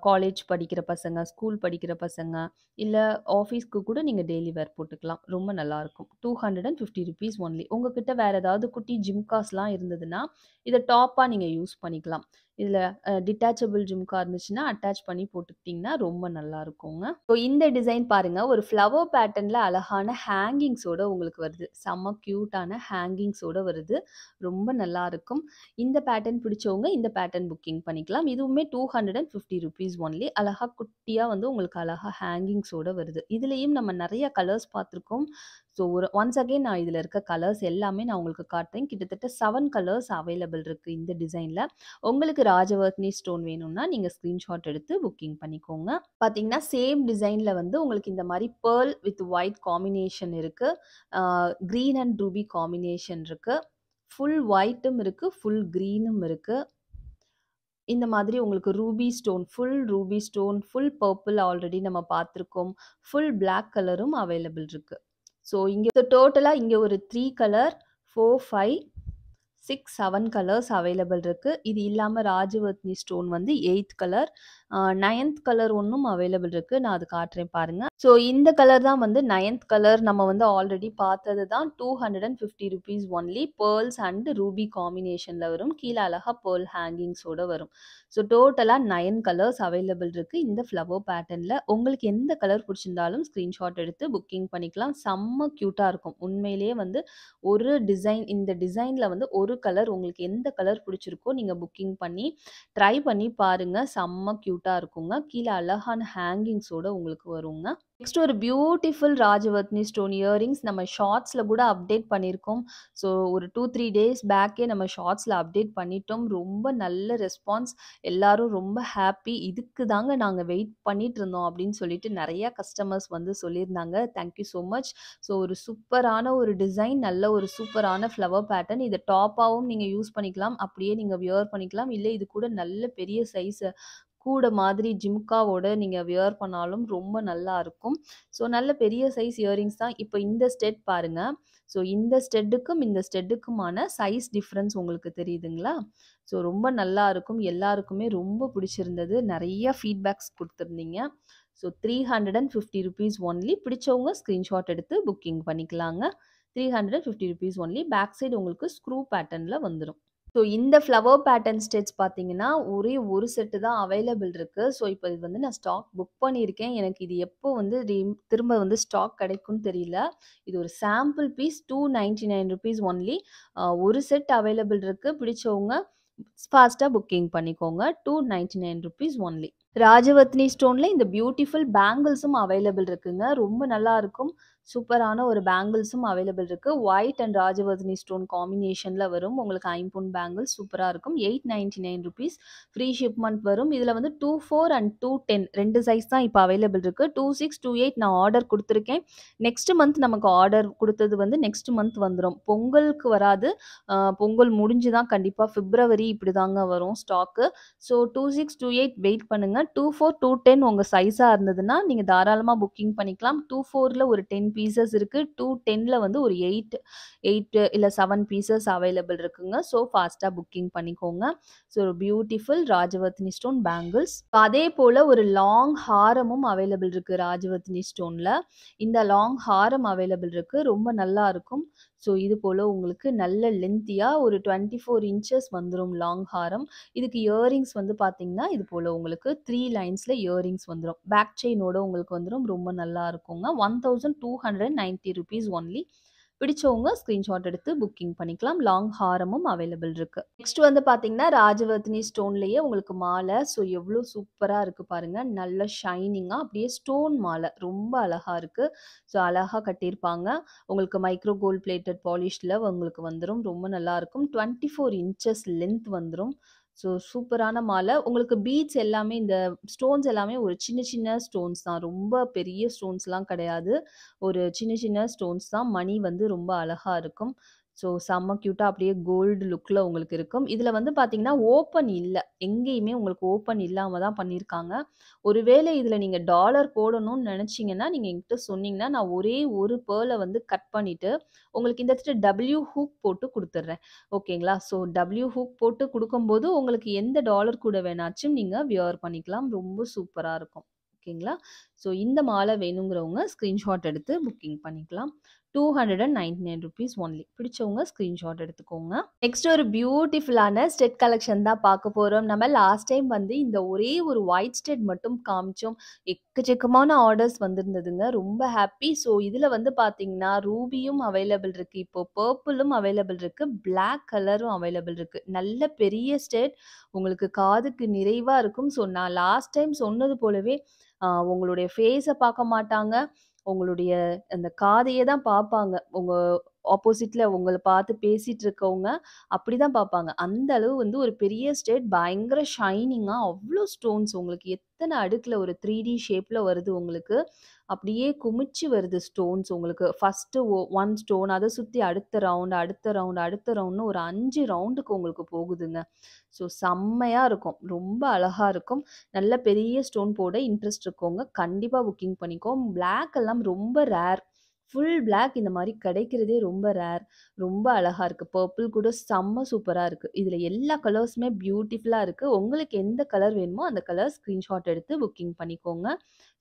காலேஜ் படிக்கிற பசங்க, ஸ்கூல் படிக்கிற பசங்க, இல்ல ஆஃபீஸ்க்கு கூட நீங்க டெய்லி வேர் போட்டுக்கலாம். ரொம்ப நல்லாயிருக்கும். ₹250 ஒன்லி. உங்ககிட்ட வேற ஏதாவது குட்டி ஜிம்காஸ்லாம் இருந்ததுன்னா, இத டாப்பா நீங்க யூஸ் பண்ணிக்கலாம். இதில டிட்டாச்சபிள் ஜிம்கா இருந்துச்சுன்னா, அட்டாச் பண்ணி போட்டுக்கிட்டிங்கன்னா ரொம்ப நல்லாயிருக்குங்க. ஸோ இந்த டிசைன் பாருங்க. ஒரு ஃப்ளவர் பேட்டர்ன்ல அழகான ஹேங்கிங்ஸோட உங்களுக்கு வருது. செம்ம கியூட்டான ஹேங்கிங்ஸோட வருது. ரொம்ப நல்லாயிருக்கும். இந்த பேட்டர்ன் பிடிச்சவங்க இந்த பேட்டர்ன் புக்கிங் பண்ணிக்கலாம். இதுவுமே ₹250 ஒன்லி. அழகா குட்டியா வந்து உங்களுக்கு அழகா ஹேங்கிங்ஸோட வருது. இதுலயும் நம்ம நெறைய கலர்ஸ் பார்த்துருக்கோம். ஸோ ஒன்ஸ் அகைன் நான் இதில இருக்க கலர்ஸ் எல்லாமே நான் உங்களுக்கு காட்டுறேன். கிட்டத்தட்ட 7 கலர்ஸ் அவைலபிள் இருக்கு இந்த டிசைன்ல. உங்களுக்கு ராஜவர்த்தினி ஸ்டோன் வேணும்னா, நீங்க ஸ்கிரீன்ஷாட் எடுத்து புக்கிங் பண்ணிக்கோங்க. பார்த்தீங்கன்னா, சேம் டிசைன்ல வந்து உங்களுக்கு இந்த மாரி பெர்ல் வித் ஒயிட் காம்பினேஷன் இருக்கு. ஆ கிரீன் அண்ட் ரூபி காம்பினேஷன் இருக்கு. ஃபுல் ஒயிட்டும் இருக்கு. ஃபுல் கிரீனும் இருக்கு. இந்த மாதிரி உங்களுக்கு Ruby stone, full purple already நம்ம பார்த்துருக்கோம். ஃபுல் பிளாக் கலரும் அவைலபிள் இருக்கு. ஸோ இங்க டோட்டலா இங்க ஒரு 3 கலர், 4, 5, 6, 7 கலர்ஸ் அவைலபிள் இருக்கு. இது இல்லாம ராஜவர்த்தினி ஸ்டோன் வந்து 8த் கலர், 9த் கலர் ஒண்ணும் அவைலபிள் இருக்கு. நான் அது காட்டுறேன் பாருங்க. ஸோ இந்த கலர் தான் வந்து 9த் கலர். நம்ம வந்து ஆல்ரெடி பார்த்தது தான். ₹250 ஒன்லி. பெர்ல்ஸ் அண்ட் ரூபி காம்பினேஷன்ல வரும். கீழ அழகா பெர்ல் ஹேங்கிங்ஸோட வரும். ஸோ டோட்டலா 9 கலர்ஸ் அவைலபிள் இருக்கு இந்த ஃப்ளவர் பேட்டர்ன்ல. உங்களுக்கு எந்த கலர் பிடிச்சிருந்தாலும் ஸ்கிரீன்ஷாட் எடுத்து புக்கிங் பண்ணிக்கலாம். செம்ம கியூட்டா இருக்கும். உண்மையிலேயே வந்து ஒரு டிசைன் இந்த டிசைன்ல வந்து ஒரு கலர் உங்களுக்கு எந்த கலர் பிடிச்சிருக்கோ நீங்க புக்கிங் பண்ணி ட்ரை பண்ணி பாருங்க. செம்ம கியூட்டா இருக்குங்க. கீழ அழகான ஹேங்கிங்ஸோட உங்களுக்கு வருங்க. நெக்ஸ்ட் ஒரு பியூட்டிஃபுல் ராஜவர்த்தினி ஸ்டோன் இயரிங்ஸ் நம்ம ஷார்ட்ஸ்ல கூட அப்டேட் பண்ணியிருக்கோம். ஸோ ஒரு 2, 3 டேஸ் பேக்கே நம்ம ஷார்ட்ஸ்ல அப்டேட் பண்ணிட்டோம். ரொம்ப நல்ல ரெஸ்பான்ஸ். எல்லாரும் ரொம்ப ஹாப்பி. இதுக்கு தாங்க நாங்க வெயிட் பண்ணிட்டு இருந்தோம் அப்படின்னு சொல்லிட்டு நெறைய கஸ்டமர்ஸ் வந்து சொல்லியிருந்தாங்க. Thank you so much. So ஒரு சூப்பரான ஒரு டிசைன், நல்ல ஒரு சூப்பரான ஃப்ளவர் பேட்டர்ன். இத டாப்பாவும் நீங்க யூஸ் பண்ணிக்கலாம். அப்படியே நீங்க வியர் பண்ணிக்கலாம். இல்ல இது கூட நல்ல பெரிய சைஸ் கூட மாதிரி ஜிம்காவோட நீங்க வியர் பண்ணாலும் ரொம்ப நல்லா இருக்கும். ஸோ நல்ல பெரிய சைஸ் இயரிங்ஸ் தான். இப்போ இந்த ஸ்டெட் பாருங்க. ஸோ இந்த ஸ்டெட்டுக்கும் இந்த ஸ்டெட்டுக்குமான சைஸ் டிஃபரன்ஸ் உங்களுக்கு தெரியுதுங்களா? ஸோ ரொம்ப நல்லா இருக்கும். எல்லாருக்குமே ரொம்ப பிடிச்சிருந்தது. நெறைய ஃபீட்பேக்ஸ் குடுத்திருந்தீங்க. So ₹350 only. பிடிச்சவங்க ஸ்கிரீன்ஷாட் எடுத்து புக்கிங் பண்ணிக்கலாங்க. ₹350 ஒன்லி. பேக் சைடு உங்களுக்கு ஸ்க்ரூ பேட்டர்ன்ல வந்துரும். ஸோ இந்த ஃப்ளவர் பேட்டர்ன் ஸ்டெட்ஸ் பார்த்தீங்கன்னா, ஒரே ஒரு செட்டு தான் அவைலபிள் இருக்கு. ஸோ இப்போ இது வந்து நான் ஸ்டாக் புக் பண்ணியிருக்கேன். எனக்கு இது எப்போ வந்து திரும்ப வந்து ஸ்டாக் கிடைக்கும்னு தெரியல. இது ஒரு சாம்பிள் பீஸ் ₹299 ஒன்லி. ஒரு செட் அவைலபிள் இருக்கு. பிடிச்சவங்க ஃபாஸ்ட்டா புக்கிங் பண்ணிக்கோங்க. ₹299 ஒன்லி. ராஜவர்த்தினி ஸ்டோன்ல இந்த பியூட்டிஃபுல் பேங்கிள்ஸும் அவைலபிள் இருக்குங்க. ரொம்ப நல்லா இருக்கும். சூப்பரான ஒரு பேங்கிள்ஸும் அவைலபிள் இருக்கு. ஒயிட் அண்ட் ராஜவர்த்தினி ஸ்டோன் காம்பினேஷன்ல வரும். உங்களுக்கு ஐம்பொன் பேங்கிள்ஸ் சூப்பரா இருக்கும். ₹899 ஃப்ரீ ஷிப்மெண்ட் வரும். இதுல வந்து 24 அண்ட் 210 2 சைஸ் தான் இப்போ அவைலபிள் இருக்கு. 26, 28 நான் ஆர்டர் குடுத்துருக்கேன். நெக்ஸ்ட் மந்த் நமக்கு ஆர்டர் குடுத்தது வந்து நெக்ஸ்ட் மந்த் வந்துரும். பொங்கலுக்கு வராது. பொங்கல் முடிஞ்சு தான் கண்டிப்பா பிப்ரவரி இப்படிதாங்க வரும் ஸ்டாக்கு. ஸோ 26, 28 வெயிட் பண்ணுங்க. 24, 210 உங்க சைஸா இருந்ததுன்னா நீங்க தாராளமா புக்கிங் பண்ணிக்கலாம். 24ல ஒரு 10 பீசஸ் இருக்கு. 210ல வந்து ஒரு 8 இல்ல 7 பீசஸ் அவைலபிள் இருக்குங்க. ஸோ ஃபாஸ்ட்டா புக்கிங் பண்ணிக்கோங்க. So beautiful Rajavarthini stone bangles. அதே போல ஒரு லாங் ஹாரமும் அவைலபிள் இருக்கு ராஜவர்த்தினி ஸ்டோன்ல. இந்த லாங் ஹாரம் அவைலபிள் இருக்கு. ரொம்ப நல்லா இருக்கும். ஸோ இது போல உங்களுக்கு நல்ல லென்த்தியா ஒரு 24 இன்ச்சஸ் வந்துரும் லாங் ஹாரம். இதுக்கு இயரிங்ஸ் வந்து பார்த்தீங்கன்னா, இது போல உங்களுக்கு 3 லைன்ஸ்ல இயரிங்ஸ் வந்துரும். பேக் செயினோட உங்களுக்கு வந்துரும். ரொம்ப நல்லா இருக்குங்க. ₹1290 ஒன்லி. பிடிச்சவங்க ஸ்கிரீன்ஷாட் எடுத்து புக்கிங் பண்ணிக்கலாம். லாங் ஹாரமும் அவைலபிள் இருக்கு. நெக்ஸ்ட் வந்து பார்த்தீங்கன்னா, ராஜவர்த்தினி ஸ்டோன்லயே உங்களுக்கு மாலை. ஸோ எவ்ளோ சூப்பரா இருக்கு பாருங்க. நல்ல ஷைனிங்கா அப்படியே ஸ்டோன் மாலை. ரொம்ப அழகா இருக்கு. ஸோ அழகா கட்டியிருப்பாங்க. உங்களுக்கு மைக்ரோ கோல்ட் பிளேட்டட் பாலிஷ்ல உங்களுக்கு வந்துரும். ரொம்ப நல்லா இருக்கும். 24 இன்ச்சஸ் லென்த் வந்துரும். ஸோ சூப்பரான மாலை. உங்களுக்கு பீட்ஸ் எல்லாமே இந்த ஸ்டோன்ஸ் எல்லாமே ஒரு சின்ன சின்ன ஸ்டோன்ஸ் தான். ரொம்ப பெரிய ஸ்டோன்ஸ்லாம் கிடையாது. ஒரு சின்ன சின்ன ஸ்டோன்ஸ் தான். மணி வந்து ரொம்ப அழகா இருக்கும். ஸோ செம்ம கியூட்டா அப்படியே கோல்டு லுக்ல உங்களுக்கு இருக்கும். இதுல வந்து பார்த்தீங்கன்னா, ஓப்பன் இல்ல. எங்கேயுமே உங்களுக்கு ஓப்பன் இல்லாம தான் பண்ணியிருக்காங்க. ஒருவேளை இதுல நீங்க டாலர் போடணும்னு நெனச்சீங்கன்னா, நீங்க என்கிட்ட சொன்னீங்கன்னா, நான் ஒரே ஒரு பேர்ல வந்து கட் பண்ணிட்டு, உங்களுக்கு இந்த இடத்துல டபிள்யூ ஹூக் போட்டு குடுத்துடுறேன். ஓகேங்களா? ஸோ டபிள்யூ ஹூக் போட்டு குடுக்கும்போது, உங்களுக்கு எந்த டாலர் கூட வேணாச்சும் நீங்க வியர் பண்ணிக்கலாம். ரொம்ப சூப்பரா இருக்கும். ஓகேங்களா? ஸோ இந்த மாலை வேணுங்கிறவங்க ஸ்கிரீன்ஷாட் எடுத்து புக்கிங் பண்ணிக்கலாம். ₹299 ஒன்லி. பிடிச்சவங்க ஸ்கிரீன்ஷாட் எடுத்துக்கோங்க. நெக்ஸ்ட் ஒரு பியூட்டிஃபுல்லான ஸ்டெட் கலெக்ஷன் தான் பார்க்க போறோம். நம்ம லாஸ்ட் டைம் வந்து இந்த ஒரே ஒரு ஒயிட் ஸ்டெட் மட்டும் காமிச்சோம். எக்கச்சக்கமான ஆர்டர்ஸ் வந்திருந்ததுங்க. ரொம்ப ஹாப்பி. ஸோ இதுல வந்து பார்த்தீங்கன்னா, ரூபியும் அவைலபிள் இருக்கு. இப்போ பர்பிளும் அவைலபிள் இருக்கு. பிளாக் கலரும் அவைலபிள் இருக்கு. நல்ல பெரிய ஸ்டெட். உங்களுக்கு காதுக்கு நிறைவா இருக்கும். ஸோ நான் லாஸ்ட் டைம் சொன்னது போலவே உங்களுடைய ஃபேஸ பார்க்க மாட்டாங்க. உங்களுடைய அந்த காதையே தான் பார்ப்பாங்க. உங்க ஆப்போசிட்ல உங்கள பார்த்து பேசிட்டு இருக்கவங்க அப்படிதான் பார்ப்பாங்க. அந்த அளவு வந்து ஒரு பெரிய ஸ்டேட் பயங்கர ஷைனிங்கா அவ்ளோ ஸ்டோன்ஸ் உங்களுக்கு எத்தன அடுக்குல ஒரு 3D ஷேப்ல வருது உங்களுக்கு. அப்படியே குமிச்சு வருது ஸ்டோன்ஸ் உங்களுக்கு. ஃபர்ஸ்ட்டு 1 ஸ்டோன் அத சுத்தி அடுத்த ரவுண்ட், அடுத்த ரவுண்ட், அடுத்த ரவுண்ட்னு ஒரு 5 ரவுண்டுக்கு உங்களுக்கு போகுதுங்க. ஸோ செம்மையா இருக்கும். ரொம்ப அழகா இருக்கும். நல்ல பெரிய ஸ்டோன் போட இன்ட்ரெஸ்ட் இருக்கவங்க கண்டிப்பா புக்கிங் பண்ணிக்கோ. பிளாக் எல்லாம் ரொம்ப ரேர். ஃபுல் பிளாக் இந்த மாரி கிடைக்கிறதே ரொம்ப ரேர். ரொம்ப அழகா இருக்கு. பர்பிள் கூட செம்ம சூப்பரா இருக்கு. இதுல எல்லா கலர்ஸுமே பியூட்டிஃபுல்லா இருக்கு. உங்களுக்கு எந்த கலர் வேணுமோ அந்த கலர் ஸ்கிரீன்ஷாட் எடுத்து புக்கிங் பண்ணிக்கோங்க.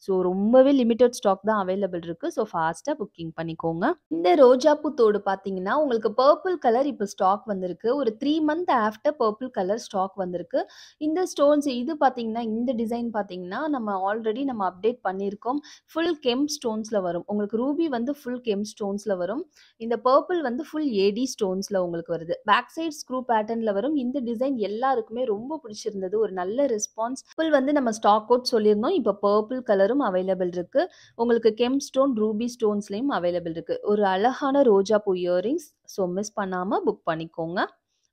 ஸோ ரொம்பவே லிமிட்டட் ஸ்டாக் தான் அவைலபிள் இருக்கு. ஸோ ஃபாஸ்ட்டா புக்கிங் பண்ணிக்கோங்க. இந்த ரோஜாப்பூ தோடு பார்த்தீங்கன்னா, உங்களுக்கு பர்பிள் கலர் இப்ப ஸ்டாக் வந்திருக்கு. ஒரு 3 month after purple colour stock வந்திருக்கு. இந்த ஸ்டோன்ஸ் இது பார்த்தீங்கன்னா, இந்த டிசைன் பார்த்தீங்கன்னா, நம்ம அப்டேட் பண்ணியிருக்கோம். ஃபுல் கெம் ஸ்டோன்ஸ்ல வரும். உங்களுக்கு ரூபி வந்து ஃபுல் கெம் ஸ்டோன்ஸ்ல வரும். இந்த பர்பிள் வந்து ஃபுல் ஏடி ஸ்டோன்ஸ்ல உங்களுக்கு வருது. பேக் சைட் ஸ்க்ரூ பேட்டர்ன்ல வரும். இந்த டிசைன் எல்லாருக்குமே ரொம்ப பிடிச்சிருந்தது. ஒரு நல்ல ரெஸ்பான்ஸ். பர்பிள் வந்து நம்ம ஸ்டாக் அவுட் சொல்லியிருந்தோம். இப்ப பர்பிள் கலரும் அவைலபிள் இருக்கு. உங்களுக்கு கெம் ஸ்டோன், ரூபி ஸ்டோன்ஸ்லயும் அவைலபிள் இருக்கு. ஒரு அழகான ரோஜாப்பூ இயரிங்ஸ். ஸோ மிஸ் பண்ணாம புக் பண்ணிக்கோங்க.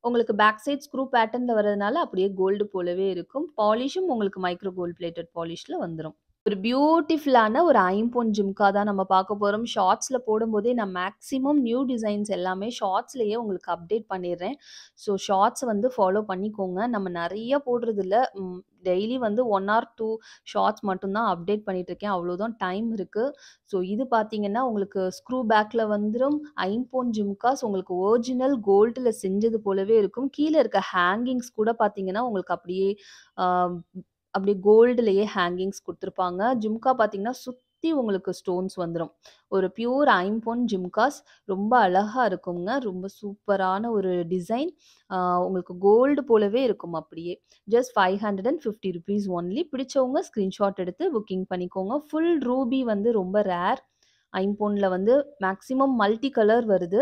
உங்களுக்கு பேக் சைட் ஸ்க்ரூ பேட்டர்ன்ல வரதுனால அப்படியே கோல்டு போலவே இருக்கும். பாலிஷும் உங்களுக்கு மைக்ரோ கோல்ட் பிளேட்டட் பாலிஷ்ல வந்துரும். ஒரு பியூட்டிஃபுல்லான ஒரு ஐம்பொன் ஜும்கா தான் நம்ம பார்க்க போறோம். ஷார்ட்ஸ்ல போடும்போதே நான் மேக்ஸிமம் நியூ டிசைன்ஸ் எல்லாமே ஷார்ட்ஸ்லயே உங்களுக்கு அப்டேட் பண்ணிடுறேன். ஸோ ஷார்ட்ஸ் வந்து ஃபாலோ பண்ணிக்கோங்க. நம்ம நெறைய போடுறதில்ல. டெய்லி வந்து 1 ஆர் 2 ஷார்ட்ஸ் மட்டும் தான் அப்டேட் பண்ணிட்டு இருக்கேன். அவ்வளோதான் டைம் இருக்கு. ஸோ இது பார்த்தீங்கன்னா, உங்களுக்கு ஸ்க்ரூ பேக்ல வந்துரும். ஐம்பொன் ஜும்காஸ் உங்களுக்கு ஒரிஜினல் கோல்டுல செஞ்சது போலவே இருக்கும். கீழ இருக்க ஹேங்கிங்ஸ் கூட பார்த்தீங்கன்னா, உங்களுக்கு ஆ அப்படியே கோல்டுலயே ஹேங்கிங்ஸ் குடுத்துருப்பாங்க. ஜும்கா பார்த்தீங்கன்னா, சுத்தி உங்களுக்கு ஸ்டோன்ஸ் வந்துரும். ஒரு பியூர் ஐம்பொன் ஜும்காஸ் ரொம்ப அழகா இருக்குங்க. ரொம்ப சூப்பரான ஒரு டிசைன். ஆ உங்களுக்கு கோல்டு போலவே இருக்கும் அப்படியே. Just ₹550 only. பிடிச்சவங்க ஸ்கிரீன்ஷாட் எடுத்து புக்கிங் பண்ணிக்கோங்க. ஃபுல் ரூபி வந்து ரொம்ப ரேர். ஐம்பொன்ல வந்து மேக்ஸிமம் மல்டி கலர் வருது.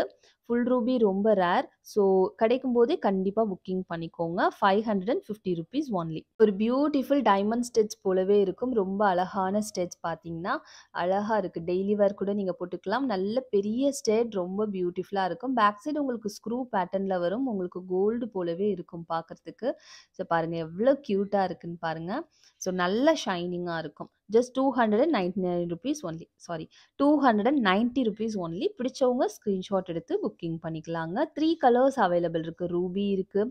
ஃபுல் ரூபி ரொம்ப ரேர். ஸோ கிடைக்கும்போதே கண்டிப்பா புக்கிங் பண்ணிக்கோங்க. ₹550 ஒன்லி. ஒரு பியூட்டிஃபுல் டைமண்ட் ஸ்டட்ஸ் போலவே இருக்கும். ரொம்ப அழகான ஸ்டட்ஸ் பார்த்தீங்கன்னா, அழகா இருக்கு. டெய்லி வேர் கூட நீங்க போட்டுக்கலாம். நல்ல பெரிய ஸ்டட் ரொம்ப பியூட்டிஃபுல்லா இருக்கும். பேக் சைடு உங்களுக்கு ஸ்க்ரூ பேட்டர்ன்ல வரும். உங்களுக்கு கோல்டு போலவே இருக்கும் பார்க்கறதுக்கு. ஸோ பாருங்க எவ்வளோ கியூட்டா இருக்குன்னு பாருங்க. ஸோ நல்ல ஷைனிங்கா இருக்கும். Just ₹299 only. Sorry ₹290 only. பிடிச்சவங்க ஸ்கிரீன்ஷாட் எடுத்து புக்கிங் பண்ணிக்கலாங்க. 3 கலர்ஸ் அவைலபிள் இருக்கு. ரூபி இருக்கு,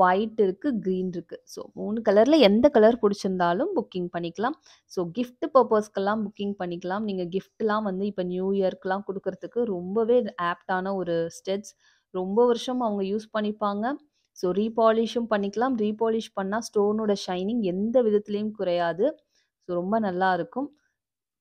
ஒயிட் இருக்கு, கிரீன் இருக்கு. ஸோ 3 கலர்ல எந்த கலர் பிடிச்சிருந்தாலும் புக்கிங் பண்ணிக்கலாம். ஸோ கிஃப்ட் பர்ப்பஸ்க்கெல்லாம் புக்கிங் பண்ணிக்கலாம். நீங்க கிஃப்ட்லாம் வந்து இப்ப நியூ இயர்க்குலாம் குடுக்கறதுக்கு ரொம்பவே ஆப்ட்டான ஒரு ஸ்டட்ஸ். ரொம்ப வருஷம் அவங்க யூஸ் பண்ணிப்பாங்க. ஸோ ரீபாலிஷும் பண்ணிக்கலாம். ரீபாலிஷ் பண்ணா ஸ்டோனோட ஷைனிங் எந்த விதத்திலயும் குறையாது. ஸோ ரொம்ப நல்லா இருக்கும்.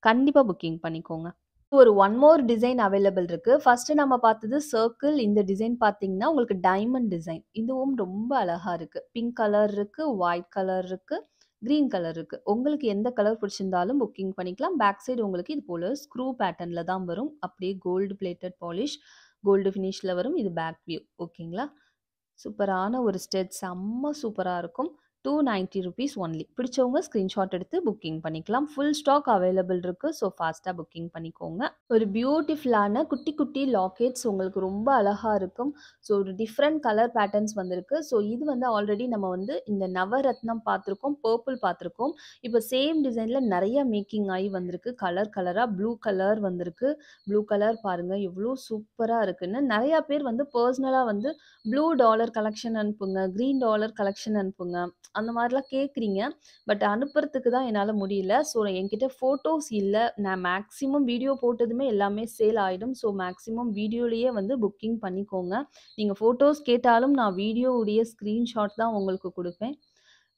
கண்டிப்பா புக்கிங் பண்ணிக்கோங்க. ஒரு ஒன் மோர் டிசைன் அவைலபிள் இருக்கு. ஃபர்ஸ்ட் நம்ம பார்த்தது சர்க்கிள். இந்த டிசைன் பார்த்தீங்கன்னா, உங்களுக்கு டைமண்ட் டிசைன். இதுவும் ரொம்ப அழகா இருக்கு. பிங்க் கலர் இருக்கு, ஒயிட் கலர் இருக்கு, கிரீன் கலர் இருக்கு. உங்களுக்கு எந்த கலர் பிடிச்சிருந்தாலும் புக்கிங் பண்ணிக்கலாம். பேக் சைடு உங்களுக்கு இது போல ஸ்க்ரூ பேட்டர்ன்ல தான் வரும். அப்படியே கோல்டு பிளேட்டட் பாலிஷ், கோல்டு ஃபினிஷ்ல வரும். இது பேக் வியூ. ஓகேங்களா? சூப்பரான ஒரு ஸ்டெட் செம்ம சூப்பரா இருக்கும். ₹290 ஒன்லி. பிடிச்சவங்க ஸ்கிரீன்ஷாட் எடுத்து புக்கிங் பண்ணிக்கலாம். ஃபுல் ஸ்டாக் அவைலபிள் இருக்கு. ஸோ ஃபாஸ்ட்டா புக்கிங் பண்ணிக்கோங்க. ஒரு பியூட்டிஃபுல்லான குட்டி குட்டி லாக்கெட்ஸ் உங்களுக்கு ரொம்ப அழகா இருக்கும். ஸோ ஒரு டிஃப்ரெண்ட் கலர் பேட்டர்ன்ஸ் வந்திருக்கு. ஸோ இது வந்து ஆல்ரெடி நம்ம வந்து இந்த நவரத்னம் பார்த்துருக்கோம், பர்பிள் பார்த்துருக்கோம். இப்போ சேம் டிசைன்ல நெறைய மேக்கிங் ஆயி வந்திருக்கு. கலர் கலரா ப்ளூ கலர் வந்திருக்கு. ப்ளூ கலர் பாருங்க எவ்வளோ சூப்பரா இருக்குன்னு. நெறைய பேர் வந்து பெர்சனலா வந்து ப்ளூ டாலர் கலெக்ஷன் அனுப்புங்க, கிரீன் டாலர் கலெக்ஷன் அனுப்புங்க. அந்த மாரிலாம் கேட்குறீங்க. பட் அனுப்புறதுக்கு தான் என்னால முடியல. ஸோ என்கிட்ட ஃபோட்டோஸ் இல்ல. நான் மேக்ஸிமம் வீடியோ போட்டதுமே எல்லாமே சேல் ஆயிடும். ஸோ மேக்ஸிமம் வீடியோலயே வந்து புக்கிங் பண்ணிக்கோங்க. நீங்க ஃபோட்டோஸ் கேட்டாலும் நான் வீடியோவுடைய ஸ்க்ரீன்ஷாட் தான் உங்களுக்கு குடுப்பேன்.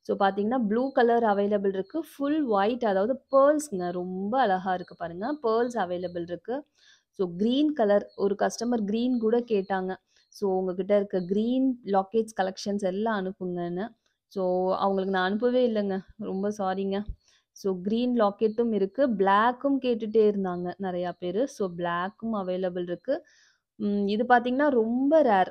ஸோ பார்த்தீங்கன்னா, ப்ளூ கலர் அவைலபிள் இருக்கு. ஃபுல் ஒயிட் அதாவது பேர்ல்ஸ்ங்க. ரொம்ப அழகா இருக்கு பாருங்க. பேர்ல்ஸ் அவைலபிள் இருக்கு. ஸோ கிரீன் கலர் ஒரு கஸ்டமர் கிரீன் கூட கேட்டாங்க. ஸோ உங்ககிட்ட இருக்க கிரீன் லாக்கெட்ஸ் கலெக்ஷன்ஸ் எல்லாம் அனுப்புங்கன்னு. ஸோ அவங்களுக்கு நான் அனுப்பவே இல்லங்க. ரொம்ப சாரிங்க. ஸோ கிரீன் லாக்கெட்டும் இருக்கு. பிளாக்கும் கேட்டுட்டே இருந்தாங்க நெறையா பேரு. ஸோ பிளாக்கும் அவைலபிள் இருக்கு. இது பார்த்தீங்கன்னா, ரொம்ப ரேர்.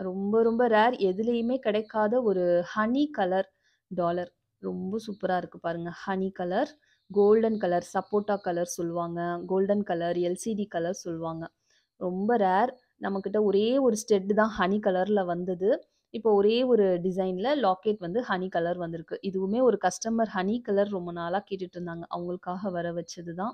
ரொம்ப ரொம்ப ரேர். எதுலயுமே கிடைக்காத ஒரு ஹனி கலர் டாலர். ரொம்ப சூப்பரா இருக்கு பாருங்க. ஹனி கலர், கோல்டன் கலர், சப்போட்டா கலர் சொல்லுவாங்க. கோல்டன் கலர், எல்சிடி கலர் சொல்லுவாங்க. ரொம்ப ரேர். நம்மகிட்ட ஒரே ஒரு ஸ்டெட் தான் ஹனி கலர்ல வந்தது. இப்போ ஒரே ஒரு டிசைன்ல லாக்கெட் வந்து ஹனி கலர் வந்திருக்கு. இதுவுமே ஒரு கஸ்டமர் ஹனி கலர் ரொம்ப நாளா கேட்டுட்டு இருந்தாங்க. அவங்களுக்காக வர வச்சது தான்.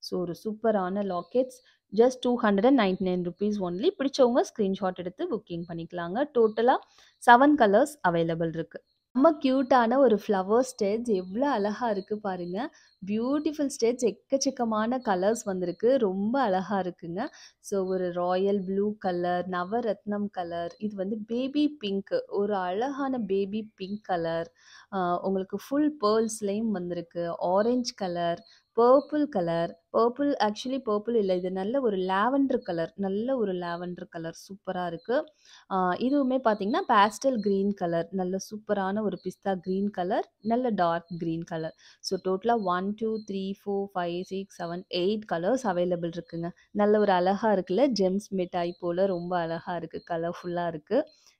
ஸோ ஒரு சூப்பரான லாக்கெட்ஸ். Just ₹299 only. பிடிச்சவங்க ஸ்கிரீன்ஷாட் எடுத்து புக்கிங் பண்ணிக்கலாங்க. டோட்டலா 7 கலர்ஸ் அவைலபிள் இருக்கு. செம்ம கியூட்டான ஒரு ஃப்ளவர் ஸ்டெட்ஸ் எவ்வளோ அழகா இருக்கு பாருங்க. பியூட்டிஃபுல் ஸ்டெட்ஸ் எக்கச்சக்கமான கலர்ஸ் வந்திருக்கு. ரொம்ப அழகா இருக்குங்க. ஸோ ஒரு ராயல் ப்ளூ கலர், நவரத்னம் கலர், இது வந்து பேபி பிங்க் ஒரு அழகான பேபி பிங்க் கலர். உங்களுக்கு ஃபுல் பேர்ல்ஸ்லயும் வந்திருக்கு. Orange colour, purple colour, purple actually purple இல்ல. இது நல்ல ஒரு லாவெண்டர் கலர். நல்ல ஒரு லாவெண்டர் கலர் சூப்பரா இருக்கு. ஆ இதுவுமே பார்த்தீங்கன்னா, பேஸ்டல் கிரீன் கலர். நல்ல சூப்பரான ஒரு பிஸ்தா கிரீன் கலர். நல்ல டார்க் கிரீன் கலர். ஸோ டோட்டலா 1, 2, 3, 4, 5, 6, 7, 8 கலர்ஸ் அவைலபிள் இருக்குங்க. நல்ல ஒரு அழகா இருக்குல்ல. ஜெம்ஸ் மிட்டாய் போல ரொம்ப அழகா இருக்கு. கலர்ஃபுல்லா இருக்கு.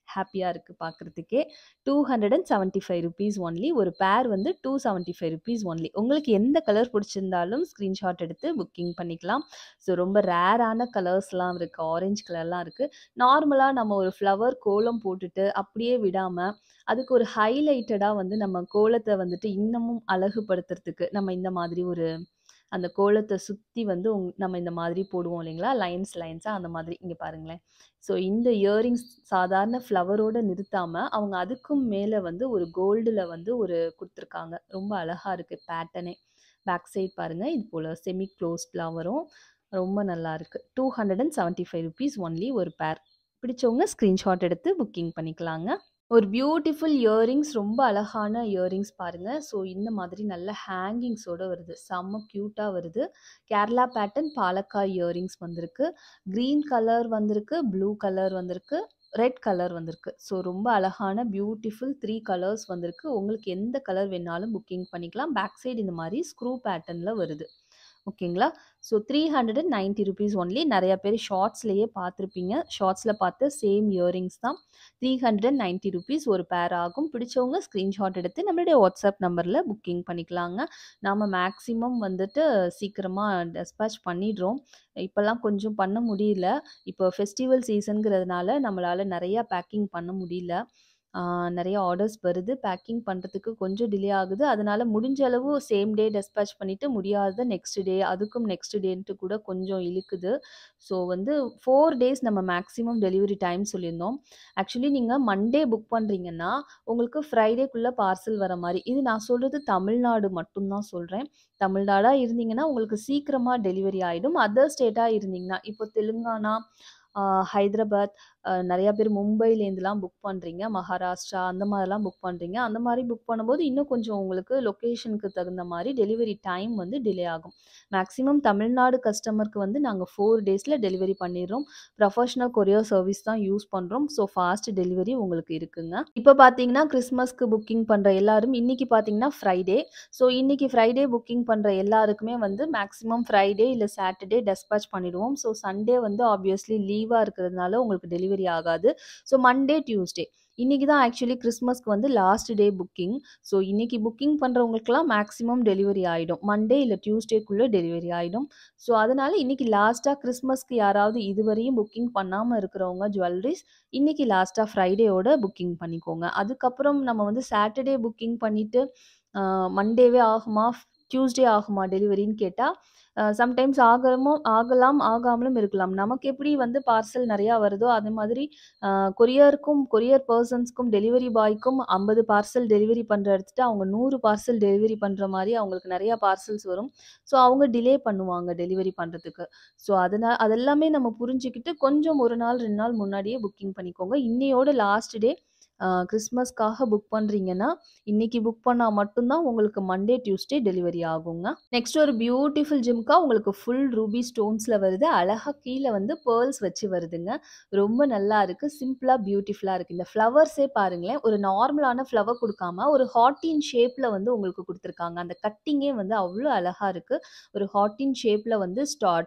ஹேப்பியா இருக்கு பார்க்கறதுக்கே. ₹275 ஒன்லி. ஒரு பேர் வந்து ₹275 ஒன்லி. உங்களுக்கு எந்த கலர் பிடிச்சிருந்தாலும் ஸ்க்ரீன்ஷாட் எடுத்து புக்கிங் பண்ணிக்கலாம். ஸோ ரொம்ப ரேரான கலர்ஸ்லாம் இருக்கு. ஆரஞ்ச் கலர்லாம் இருக்கு. நார்மலா நம்ம ஒரு ஃப்ளவர் கோலம் போட்டுட்டு அப்படியே விடாம, அதுக்கு ஒரு ஹைலைட்டடா வந்து நம்ம கோலத்த வந்துட்டு இன்னமும் அழகுபடுத்துறதுக்கு, நம்ம இந்த மாதிரி ஒரு அந்த கோலத்த சுத்தி வந்து நம்ம இந்த மாதிரி போடுவோம் இல்லைங்களா? லைன்ஸா அந்த மாதிரி இங்க பாருங்களேன். ஸோ இந்த இயரிங்ஸ் சாதாரண ஃப்ளவரோட நிறுத்தாம, அவங்க அதுக்கும் மேல வந்து ஒரு கோல்டுல வந்து ஒரு குடுத்துருக்காங்க. ரொம்ப அழகா இருக்கு பேட்டர்னே. பேக் சைட் பாருங்க. இது போல செமி க்ளோஸ்ட்லாம் வரும். ரொம்ப நல்லா இருக்கு. ₹275 ஒன்லி ஒரு பேர். பிடிச்சவங்க ஸ்க்ரீன்ஷாட் எடுத்து புக்கிங் பண்ணிக்கலாங்க. ஒரு பியூட்டிஃபுல் இயரிங்ஸ் ரொம்ப அழகான இயரிங்ஸ் பாருங்க. ஸோ இந்த மாதிரி நல்ல ஹேங்கிங்ஸோட வருது. செம்ம கியூட்டா வருது. கேரளா பேட்டர்ன் பாலக்காய் இயரிங்ஸ் வந்திருக்கு. கிரீன் கலர் வந்திருக்கு, ப்ளூ கலர் வந்திருக்கு, ரெட் கலர் வந்திருக்கு. ஸோ ரொம்ப அழகான பியூட்டிஃபுல் 3 கலர்ஸ் வந்திருக்கு. உங்களுக்கு எந்த கலர் வேணாலும் புக்கிங் பண்ணிக்கலாம். பேக் சைடு இந்த மாரி ஸ்க்ரூ பேட்டர்ன்ல வருது. ஓகேங்களா? So ₹390 only. நெறைய பேர் ஷார்ட்ஸ்லயே பார்த்துருப்பீங்க. ஷார்ட்ஸ்ல பார்த்த சேம் இயரிங்ஸ் தான். ₹390 ஒரு பேர் ஆகும். பிடிச்சவங்க ஸ்க்ரீன்ஷாட் எடுத்து நம்மளுடைய வாட்ஸ்அப் நம்பர்ல புக்கிங் பண்ணிக்கலாங்க. நாம மேக்ஸிமம் வந்துட்டு சீக்கிரமா டெஸ்பேட்ச் பண்ணிடுறோம். இப்பலாம் கொஞ்சம் பண்ண முடியல. இப்போ ஃபெஸ்டிவல் சீசன்ங்கிறதுனால நம்மளால நெறையா பேக்கிங் பண்ண முடியல. நெறைய ஆர்டர்ஸ் வருது. பேக்கிங் பண்றதுக்கு கொஞ்சம் டிலே ஆகுது. அதனால முடிஞ்ச அளவு சேம் டே டெஸ்பேட்ச் பண்ணிட்டு, முடியாதத நெக்ஸ்ட் டே, அதுக்கும் நெக்ஸ்ட் டேன்ட்டு கூட கொஞ்சம் இழுக்குது. ஸோ வந்து 4 டேஸ் நம்ம மேக்ஸிமம் டெலிவரி டைம் சொல்லியிருந்தோம். ஆக்சுவலி நீங்க மண்டே புக் பண்றீங்கன்னா, உங்களுக்கு ஃப்ரைடேக்குள்ள பார்சல் வர மாரி. இது நான் சொல்றது தமிழ்நாடு மட்டும் தான் சொல்றேன். தமிழ்நாடா இருந்தீங்கன்னா, உங்களுக்கு சீக்கிரமா டெலிவரி ஆயிடும். அதர் ஸ்டேட்டா இருந்தீங்கன்னா, இப்போ தெலுங்கானா, ஹைதராபாத், நெறைய பேர் மும்பைலேருந்துலாம் புக் பண்றீங்க. மகாராஷ்டிரா அந்த மாரிலாம் புக் பண்றீங்க. அந்த மாரி புக் பண்ணும்போது இன்னும் கொஞ்சம் உங்களுக்கு லொகேஷனுக்கு தகுந்த மாரி டெலிவரி டைம் வந்து டிலே ஆகும். மேக்ஸிமம் தமிழ்நாடு கஸ்டமருக்கு வந்து நாங்க 4 டேஸ்ல டெலிவரி பண்ணிர்றோம். ப்ரொஃபஷனல் கொரியர் சர்வீஸ் தான் யூஸ் பண்றோம். ஸோ ஃபாஸ்ட் டெலிவரி உங்களுக்கு இருக்குங்க. இப்ப பார்த்தீங்கன்னா, கிறிஸ்மஸ்க்கு புக்கிங் பண்ற எல்லாரும் இன்னைக்கு பார்த்தீங்கன்னா ஃப்ரைடே. ஸோ இன்னைக்கு ஃப்ரைடே புக்கிங் பண்ற எல்லாருக்குமே வந்து மேக்ஸிமம் ஃப்ரைடே இல்ல சாட்டர்டே டெஸ்பேட்ச் பண்ணிடுவோம். ஸோ சண்டே வந்து ஆப்வியஸ்லி லீவா இருக்கிறதுனால உங்களுக்கு டெலிவரி ஆகாது. ஸோ மண்டே, டியூஸ்டே இன்னைக்கு தான் ஆக்சுவலி கிறிஸ்மஸ்க்கு வந்து லாஸ்ட் டே புக்கிங். ஸோ இன்னைக்கு புக்கிங் பண்றவங்களுக்கெல்லாம் மேக்ஸிமம் டெலிவரி ஆயிடும். மண்டே இல்ல டியூஸ்டேக்குள்ள டெலிவரி ஆயிடும். ஸோ அதனால இன்னைக்கு லாஸ்ட்டா கிறிஸ்மஸ்க்கு யாராவது இதுவரையும் புக்கிங் பண்ணாம இருக்கிறவங்க ஜுவல்லரீஸ், இன்னைக்கு லாஸ்ட்டா ஃப்ரைடேயோட புக்கிங் பண்ணிக்கோங்க. அதுக்கப்புறம் நம்ம வந்து சாட்டர்டே புக்கிங் பண்ணிட்டு, மண்டேவே ஆகுமா? டியூஸ்டே ஆகுமா டெலிவரின்னு கேட்டா, சம்டைம்ஸ் ஆகலாம், ஆகாமலும் இருக்கலாம். நமக்கு எப்படி வந்து பார்சல் நெறையா வருதோ, அது மாதிரி அ கொரியர் பெர்சன்ஸ்க்கும், டெலிவரி பாய்க்கும் 50 பார்சல் டெலிவரி பண்ற இடத்துட்ட அவங்க 100 பார்சல் டெலிவரி பண்ற மாரி அவங்களுக்கு நெறையா பார்சல்ஸ் வரும். ஸோ அவங்க டிலே பண்ணுவாங்க டெலிவரி பண்றதுக்கு. ஸோ அதெல்லாமே நம்ம புரிஞ்சுக்கிட்டு கொஞ்சம் 1 நாள், 2 நாள் முன்னாடியே புக்கிங் பண்ணிக்கோங்க. இன்னையோட லாஸ்ட் டே. கிறிஸ்மஸ்க்காக புக் பண்றீங்கன்னா, இன்னைக்கு புக் பண்ணா மட்டும் தான் உங்களுக்கு மண்டே, டியூஸ்டே டெலிவரி ஆகுங்க. நெக்ஸ்ட் ஒரு பியூட்டிஃபுல் ஜிம்கா உங்களுக்கு ஃபுல் ரூபி ஸ்டோன்ஸ்ல வருது. அழகா கீழ வந்து பெர்ல்ஸ் வச்சு வருதுங்க. ரொம்ப நல்லா இருக்கு. சிம்பிளா, பியூட்டிஃபுல்லா இருக்கு. இந்த ஃப்ளவர்ஸே பாருங்களேன். ஒரு நார்மலான ஃப்ளவர் குடுக்காம, ஒரு ஹார்ட்டின் ஷேப்ல வந்து உங்களுக்கு குடுத்துருக்காங்க. அந்த கட்டிங்கே வந்து அவ்ளோ அழகா இருக்கு. ஒரு ஹார்ட்டின் ஷேப்ல வந்து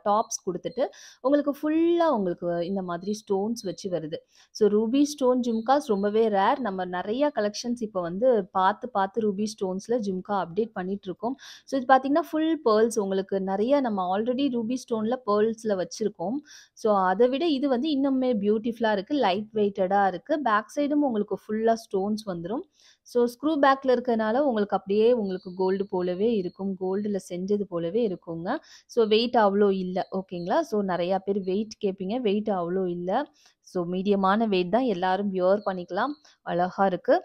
டாப்ஸ் குடுத்துட்டு, உங்களுக்கு ஃபுல்லா உங்களுக்கு இந்த மாதிரி ஸ்டோன்ஸ் வச்சு வருது. ஸோ ரூபி ஸ்டோன் ஜும்காஸ் ரொம்பவே ரேர். நம்ம நெறைய கலெக்ஷன்ஸ் இப்ப வந்து பார்த்து ரூபி ஸ்டோன்ஸ்ல ஜும்கா அப்டேட் பண்ணிட்டுருக்கோம். ஸோ இது பார்த்தீங்கன்னா, ஃபுல் பெர்ல்ஸ் உங்களுக்கு நெறைய நம்ம ஆல்ரெடி ரூபி ஸ்டோன்ல பெர்ல்ஸ்ல வச்சிருக்கோம். ஸோ அத விட இது வந்து இன்னுமே பியூட்டிஃபுல்லா இருக்கு. லைட் வெயிட்டடா இருக்கு. பேக் சைடும் உங்களுக்கு ஃபுல்லா ஸ்டோன்ஸ் வந்துரும். ஸோ ஸ்க்ரூ பேக்ல இருக்கனால உங்களுக்கு அப்படியே உங்களுக்கு கோல்டு போலவே இருக்கும். கோல்டுல செஞ்சது போலவே இருக்குங்க. ஸோ வெயிட் அவ்ளோ இல்ல. ஓகேங்களா? ஸோ நெறைய பேர் வெயிட் கேட்பீங்க. வெயிட் அவ்ளோ இல்ல. ஸோ மீடியமான வெயிட் தான் எல்லாரும் வியர் பண்ணிக்கலாம். அழகா இருக்கு.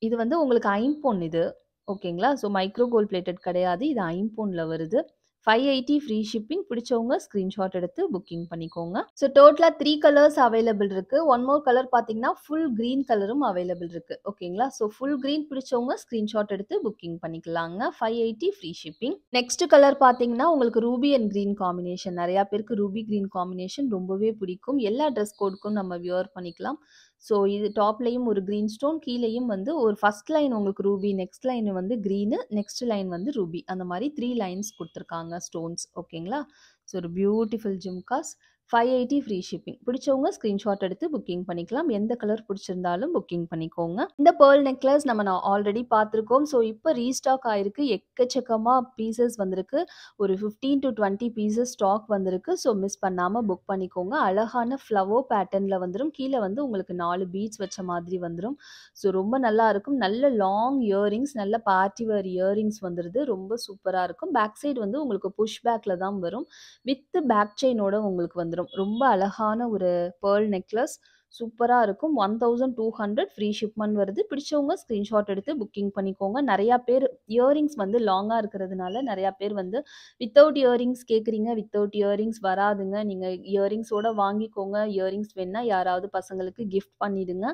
இது வந்து உங்களுக்கு ஐம்பொன் இது. ஓகேங்களா? ஸோ மைக்ரோ கோல்ட் பிளேட்டட் கிடையாது. இது ஐம்பொன்ல வருது. 580 ஃப்ரீ ஷிப்பிங். பிடிச்சவங்க ஸ்கிரீன்ஷாட் எடுத்து புக்கிங் பண்ணிக்கோங்க. ஸோ டோட்டலா 3 கலர்ஸ் அவைலபிள் இருக்கு. ஒன் மோர் கலர் பார்த்தீங்கன்னா, ஃபுல் கிரீன் கலரும் அவைலபிள் இருக்கு. ஓகேங்களா? ஸோ ஃபுல் கிரீன் பிடிச்சவங்க ஸ்கிரீன்ஷாட் எடுத்து புக்கிங் பண்ணிக்கலாங்க. 580 ஃப்ரீ ஷிப்பிங். நெக்ஸ்ட் கலர் பார்த்தீங்கன்னா, உங்களுக்கு ரூபி அண்ட் கிரீன் காம்பினேஷன். நெறைய பேருக்கு ரூபி கிரீன் காம்பினேஷன் ரொம்பவே பிடிக்கும். எல்லா ட்ரெஸ் கோடுக்கும் நம்ம வியர் பண்ணிக்கலாம். ஸோ இது டாப்லயும் ஒரு கிரீன் ஸ்டோன், கீழயும் வந்து ஒரு ஃபர்ஸ்ட் லைன் உங்களுக்கு ரூபி, நெக்ஸ்ட் லைன் வந்து கிரீனு, நெக்ஸ்ட் லைன் வந்து ரூபி. அந்த மாரி 3 லைன்ஸ் குடுத்துருக்காங்க ஸ்டோன்ஸ். ஓகேங்களா? ஸோ ஒரு பியூட்டிஃபுல் ஜும்காஸ். 580 free shipping. பிடிச்சவங்க ஸ்கிரீன்ஷாட் எடுத்து புக்கிங் பண்ணிக்கலாம். எந்த கலர் பிடிச்சிருந்தாலும் புக்கிங் பண்ணிக்கோங்க. இந்த பேர்ல் நெக்லஸ் நம்ம ஆல்ரெடி பார்த்துருக்கோம். ஸோ இப்போ ரீஸ்டாக் ஆயிருக்கு. எக்கச்சக்கமா பீசஸ் வந்திருக்கு. ஒரு 15 to 20 பீசஸ் ஸ்டாக் வந்திருக்கு. ஸோ மிஸ் பண்ணாம புக் பண்ணிக்கோங்க. அழகான ஃப்ளவர் பேட்டர்ன்ல வந்துரும். கீழ வந்து உங்களுக்கு 4 பீட்ஸ் வச்ச மாதிரி வந்துரும். ஸோ ரொம்ப நல்லா இருக்கும். நல்ல லாங் இயரிங்ஸ், நல்ல பார்ட்டி வேர் இயரிங்ஸ் வந்துருது. ரொம்ப சூப்பரா இருக்கும். பேக் சைடு வந்து உங்களுக்கு புஷ் பேக்ல தான் வரும். வித் பேக் செயினோட உங்களுக்கு வந்துரும். ரொம்ப அழகான ஒரு பேர்ல் நெக்லஸ். சூப்பரா இருக்கும். 1200 ஃப்ரீ ஷிப்மெண்ட் வருது. பிடிச்சவங்க ஸ்கிரீன்ஷாட் எடுத்து புக்கிங் பண்ணிக்கோங்க. நெறையா பேர் இயரிங்ஸ் வந்து லாங்கா இருக்கிறதுனால நெறையா பேர் வந்து வித்தவுட் இயரிங்ஸ் கேட்குறீங்க. வித்தவுட் இயரிங்ஸ் வராதுங்க. நீங்க இயரிங்ஸோட வாங்கிக்கோங்க. இயரிங்ஸ் வேணா யாராவது பசங்களுக்கு கிஃப்ட் பண்ணிடுங்க.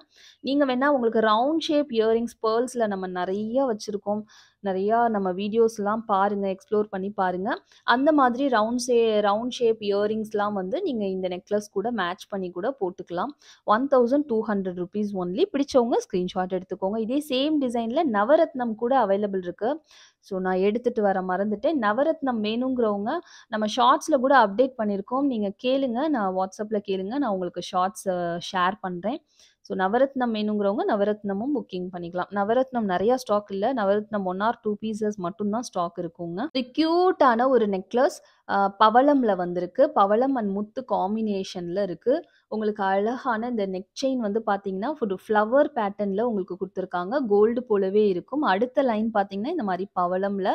நீங்க வேணா உங்களுக்கு ரவுண்ட் ஷேப் இயரிங்ஸ் பேர்ல்ஸ்ல நம்ம நெறைய வச்சிருக்கோம். நெறையா நம்ம வீடியோஸ்லாம் பாருங்க. எக்ஸ்ப்ளோர் பண்ணி பாருங்க. அந்த மாதிரி ரவுண்ட் ஷேப் இயரிங்ஸ்லாம் வந்து நீங்க இந்த நெக்லஸ் கூட மேட்ச் பண்ணி கூட போட்டுக்கலாம். 1200 ரூபீஸ் ஒன்லி. பிடிச்சவங்க ஸ்கிரீன்ஷாட் எடுத்துக்கோங்க. இதே சேம் டிசைன்ல நவரத்னம் கூட அவைலபிள் இருக்கு. ஸோ நான் எடுத்துட்டு வர மறந்துட்டேன். நவரத்னம் வேணுங்கிறவங்க நம்ம ஷார்ட்ஸ்ல கூட அப்டேட் பண்ணியிருக்கோம். நீங்க கேளுங்க. நான் வாட்ஸ்அப்ல கேளுங்க. நான் உங்களுக்கு ஷார்ட்ஸ் ஷேர் பண்றேன். ஸோ நவரத்னம் வேணுங்கிறவங்க நவரத்னமும் புக்கிங் பண்ணிக்கலாம். நவரத்னம் நெறையா ஸ்டாக் இல்ல. நவரத்னம் 1 ஆர் 2 பீசஸ் மட்டும் தான் ஸ்டாக் இருக்குங்க. இது கியூட்டான ஒரு நெக்லஸ். பவளம்ல வந்திருக்கு. பவளம் அண்ட் முத்து காம்பினேஷன்ல இருக்கு. உங்களுக்கு அழகான இந்த நெக் செயின் வந்து பார்த்தீங்கன்னா, ஒரு ஃப்ளவர் பேட்டர்ன்ல உங்களுக்கு குடுத்துருக்காங்க. கோல்டு போலவே இருக்கும். அடுத்த லைன் பார்த்தீங்கன்னா, இந்த மாரி பவளம்ல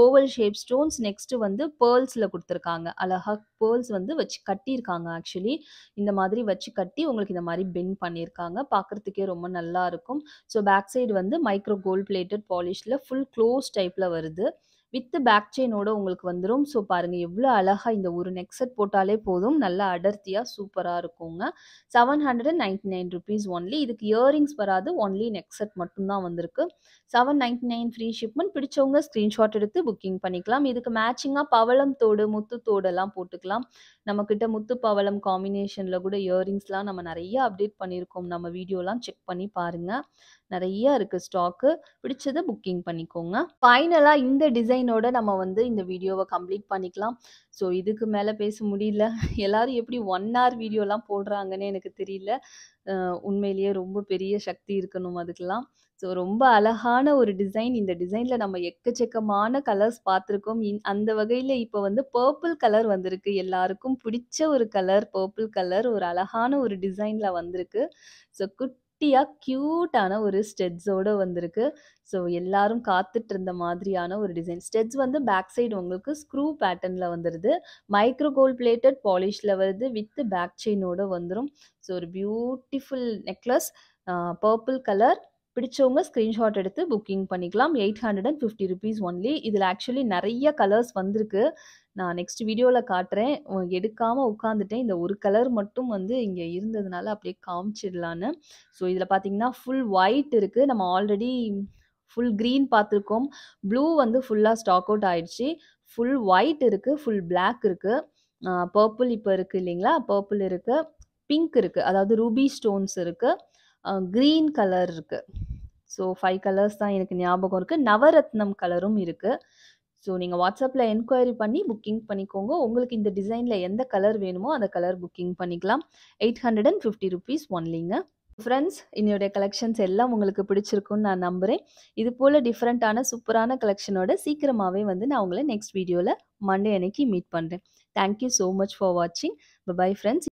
ஓவல் ஷேப் ஸ்டோன்ஸ். நெக்ஸ்ட் வந்து பேர்ல்ஸ்ல குடுத்துருக்காங்க. அழகா பேர்ல்ஸ் வந்து வச்சு கட்டியிருக்காங்க ஆக்சுவலி. இந்த மாதிரி வச்சு கட்டி உங்களுக்கு இந்த மாரி பெண்ட் பண்ணியிருக்காங்க. பார்க்கறதுக்கே ரொம்ப நல்லா இருக்கும். ஸோ பேக் சைடு வந்து மைக்ரோ கோல்ட் பிளேட்டட் பாலிஷ்ல ஃபுல் க்ளோஸ் டைப்ல வருது. வித் பேக் செயினோட உங்களுக்கு வந்துரும். ஸோ பாருங்க எவ்வளோ அழகா இந்த ஒரு நெக் செட் போட்டாலே போதும். நல்லா அடர்த்தியா சூப்பரா இருக்குங்க. 799 ரூபீஸ் ஒன்லி. இதுக்கு இயரிங்ஸ் வராது. ஒன்லி நெக் செட் மட்டும் தான் வந்திருக்கு. 799 ஃப்ரீ ஷிப்மெண்ட். பிடிச்சவங்க ஸ்கிரீன்ஷாட் எடுத்து புக்கிங் பண்ணிக்கலாம். இதுக்கு மேட்சிங்கா பவளம் தோடு, முத்து தோடெல்லாம் போட்டுக்கலாம். நம்மகிட்ட முத்து பவளம் காம்பினேஷன்ல கூட இயரிங்ஸ்லாம் நம்ம நெறைய அப்டேட் பண்ணியிருக்கோம். நம்ம வீடியோலாம் செக் பண்ணி பாருங்க. நெறைய இருக்கு ஸ்டாக்கு. பிடிச்சத புக்கிங் பண்ணிக்கோங்க. ஃபைனலா இந்த டிசைனோட நம்ம வந்து இந்த வீடியோவ கம்ப்ளீட் பண்ணிக்கலாம். ஸோ இதுக்கு மேல பேச முடியல. எல்லாரும் எப்படி 1 ஹவர் வீடியோலாம் போடுறாங்கன்னே எனக்கு தெரியல. அ உண்மையிலேயே ரொம்ப பெரிய சக்தி இருக்கணும் அதுக்கெல்லாம். ஸோ ரொம்ப அழகான ஒரு டிசைன். இந்த டிசைன்ல நம்ம எக்கச்சக்கமான கலர்ஸ் பார்த்துருக்கோம். அந்த வகையில இப்ப வந்து பர்பிள் கலர் வந்திருக்கு. எல்லாருக்கும் பிடிச்ச ஒரு கலர் பர்பிள் கலர். ஒரு அழகான ஒரு டிசைன்ல வந்திருக்கு. ஸோ குட்டியா கியூட்டான ஒரு ஸ்டெட்ஸோட வந்திருக்கு. ஸோ எல்லாரும் காத்துட்டு இருந்த மாதிரியான ஒரு டிசைன். ஸ்டெட்ஸ் வந்து பேக் சைடு உங்களுக்கு ஸ்க்ரூ பேட்டர்ன்ல வந்துருது. மைக்ரோ கோல்ட் பிளேட்டட் பாலிஷ்ல வருது. வித் பேக் செயினோட வந்துரும். ஸோ ஒரு பியூட்டிஃபுல் நெக்லஸ். Purple colour. பிடிச்சவங்க ஸ்கிரீன்ஷாட் எடுத்து புக்கிங் பண்ணிக்கலாம். 850 ரூபீஸ் ஒன்லி. இதில ஆக்சுவலி நெறைய கலர்ஸ் வந்திருக்கு. நான் நெக்ஸ்ட் வீடியோல காட்டுறேன். எடுக்காம உட்காந்துட்டேன். இந்த ஒரு கலர் மட்டும் வந்து இங்க இருந்ததுனால அப்படியே காமிச்சிடலான்னு. ஸோ இதில பார்த்தீங்கன்னா, ஃபுல் ஒயிட் இருக்கு. நம்ம ஆல்ரெடி ஃபுல் கிரீன் பார்த்துருக்கோம். ப்ளூ வந்து ஃபுல்லா ஸ்டாக் அவுட் ஆயிடுச்சு. ஃபுல் ஒயிட் இருக்கு. ஃபுல் பிளாக் இருக்கு. பர்பிள் இப்ப இருக்கு இல்லைங்களா? பர்பிள் இருக்கு. பிங்க் இருக்கு. அதாவது ரூபி ஸ்டோன்ஸ் இருக்கு. கிரீன் கலர் இருக்கு. ஸோ 5 கலர்ஸ் தான் எனக்கு ஞாபகம் இருக்கு. நவரத்னம் கலரும் இருக்கு. ஸோ நீங்க வாட்ஸ்அப்ல என்கொயரி பண்ணி புக்கிங் பண்ணிக்கோங்க. உங்களுக்கு இந்த டிசைன்ல எந்த கலர் வேணுமோ அந்த கலர் புக்கிங் பண்ணிக்கலாம். 850 ரூபீஸ் ஒன்லிங்க. ஃப்ரெண்ட்ஸ், என்னுடைய கலெக்ஷன்ஸ் எல்லாம் உங்களுக்கு பிடிச்சிருக்கும்னு நான் நம்புறேன். இது போல டிஃபரண்டான சூப்பரான கலெக்ஷனோட சீக்கிரமாவே வந்து நான் உங்கள நெக்ஸ்ட் வீடியோல மண்டே அன்னைக்கு மீட் பண்றேன். Thank you so much for வாட்சிங். Bye bye friends.